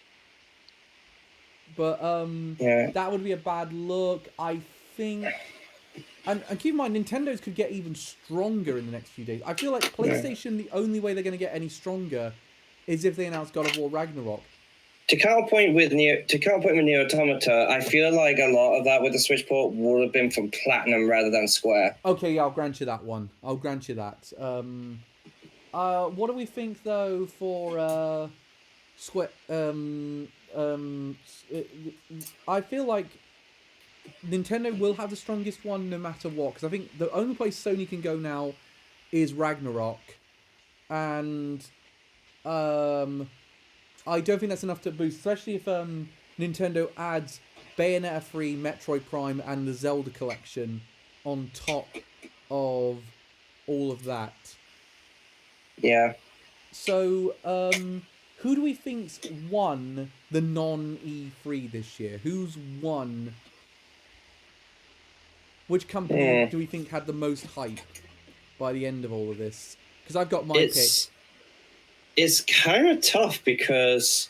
But, that would be a bad look. I think... And keep in mind, Nintendo's could get even stronger in the next few days. I feel like PlayStation, the only way they're going to get any stronger is if they announce God of War Ragnarok. To counterpoint with Nier Automata, I feel like a lot of that with the Switch port would have been from Platinum rather than Square. Okay, yeah, I'll grant you that one. I'll grant you that. What do we think though for Square? I feel like Nintendo will have the strongest one no matter what, because I think the only place Sony can go now is Ragnarok, and I don't think that's enough to boost, especially if Nintendo adds Bayonetta 3, Metroid Prime, and the Zelda collection on top of all of that. Yeah. So, who do we think's won the non-E3 this year? Who's won? Which company do we think had the most hype by the end of all of this? Because I've got my pick. It's kind of tough because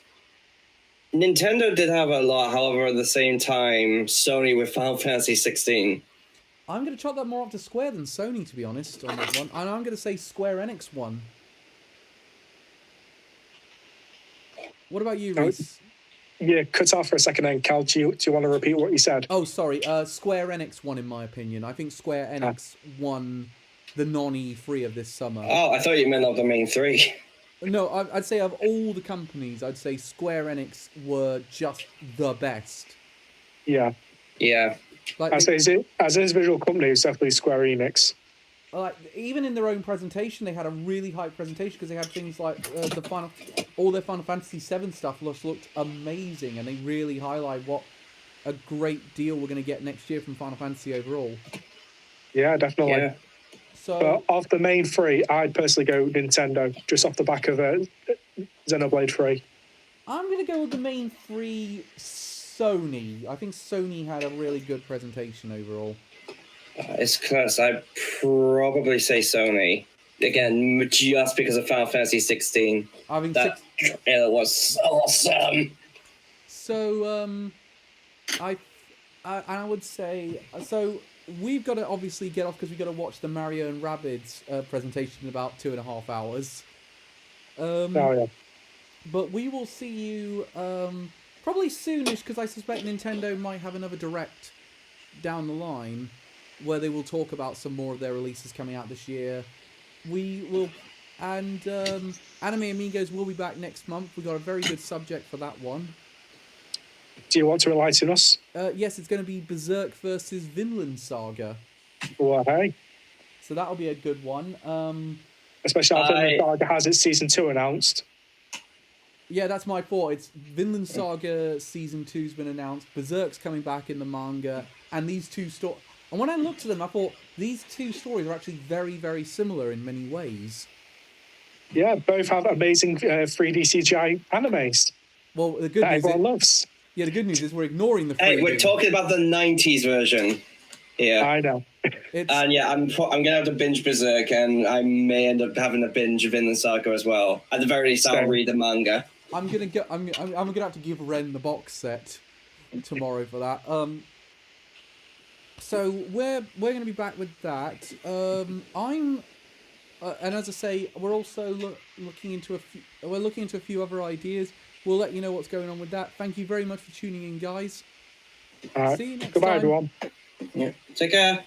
Nintendo did have a lot, however, at the same time, Sony with Final Fantasy 16. I'm going to chalk that more up to Square than Sony, to be honest, on that one. And I'm going to say Square Enix won. What about you, Reese? Yeah, cut off for a second then. Cal, do you want to repeat what you said? Oh, sorry. Square Enix won, in my opinion. I think Square Enix won the non-E3 of this summer. Oh, I thought you meant of the main three. No, I'd say of all the companies, I'd say Square Enix were just the best. Yeah. Yeah. Like, as an individual company, it's definitely Square Enix. Like, even in their own presentation, they had a really hype presentation because they had things like all their Final Fantasy VII stuff looked amazing, and they really highlight what a great deal we're going to get next year from Final Fantasy overall. Yeah, definitely. Yeah. So, of the main three, I'd personally go Nintendo, just off the back of Xenoblade 3. I'm going to go with the main three, Sony. I think Sony had a really good presentation overall. It's close. I'd probably say Sony. Again, just because of Final Fantasy 16. I mean, that trailer was awesome. So, I would say... So, we've got to obviously get off because we've got to watch the Mario and Rabbids presentation in about 2.5 hours. But we will see you probably soonish, because I suspect Nintendo might have another Direct down the line where they will talk about some more of their releases coming out this year. we will, and Anime Amigos will be back next month. We got a very good subject for that one. Do you want to enlighten us? Yes, it's going to be Berserk versus Vinland Saga. Well, hey. So that'll be a good one. Especially after Vinland Saga has its season 2 announced. Yeah, that's my thought. It's Vinland Saga season 2's been announced. Berserk's coming back in the manga, and these two stories. And when I looked at them, I thought these two stories are actually very, very similar in many ways. Yeah, both have amazing 3D CGI animes. Well, the good that news everyone loves. Yeah, the good news is we're ignoring the 3D. Hey, we're talking about the 90s version. Yeah, I know. And yeah, I'm gonna have to binge Berserk, and I may end up having a binge of Vinland Saga as well. At the very least, I'll read the manga. I'm gonna have to give Ren the box set tomorrow for that. So we're gonna be back with that. And as I say, we're also looking into a few other ideas. We'll let you know what's going on with that. Thank you very much for tuning in, guys. All right. See you next Goodbye, time. everyone. Yeah. Take care.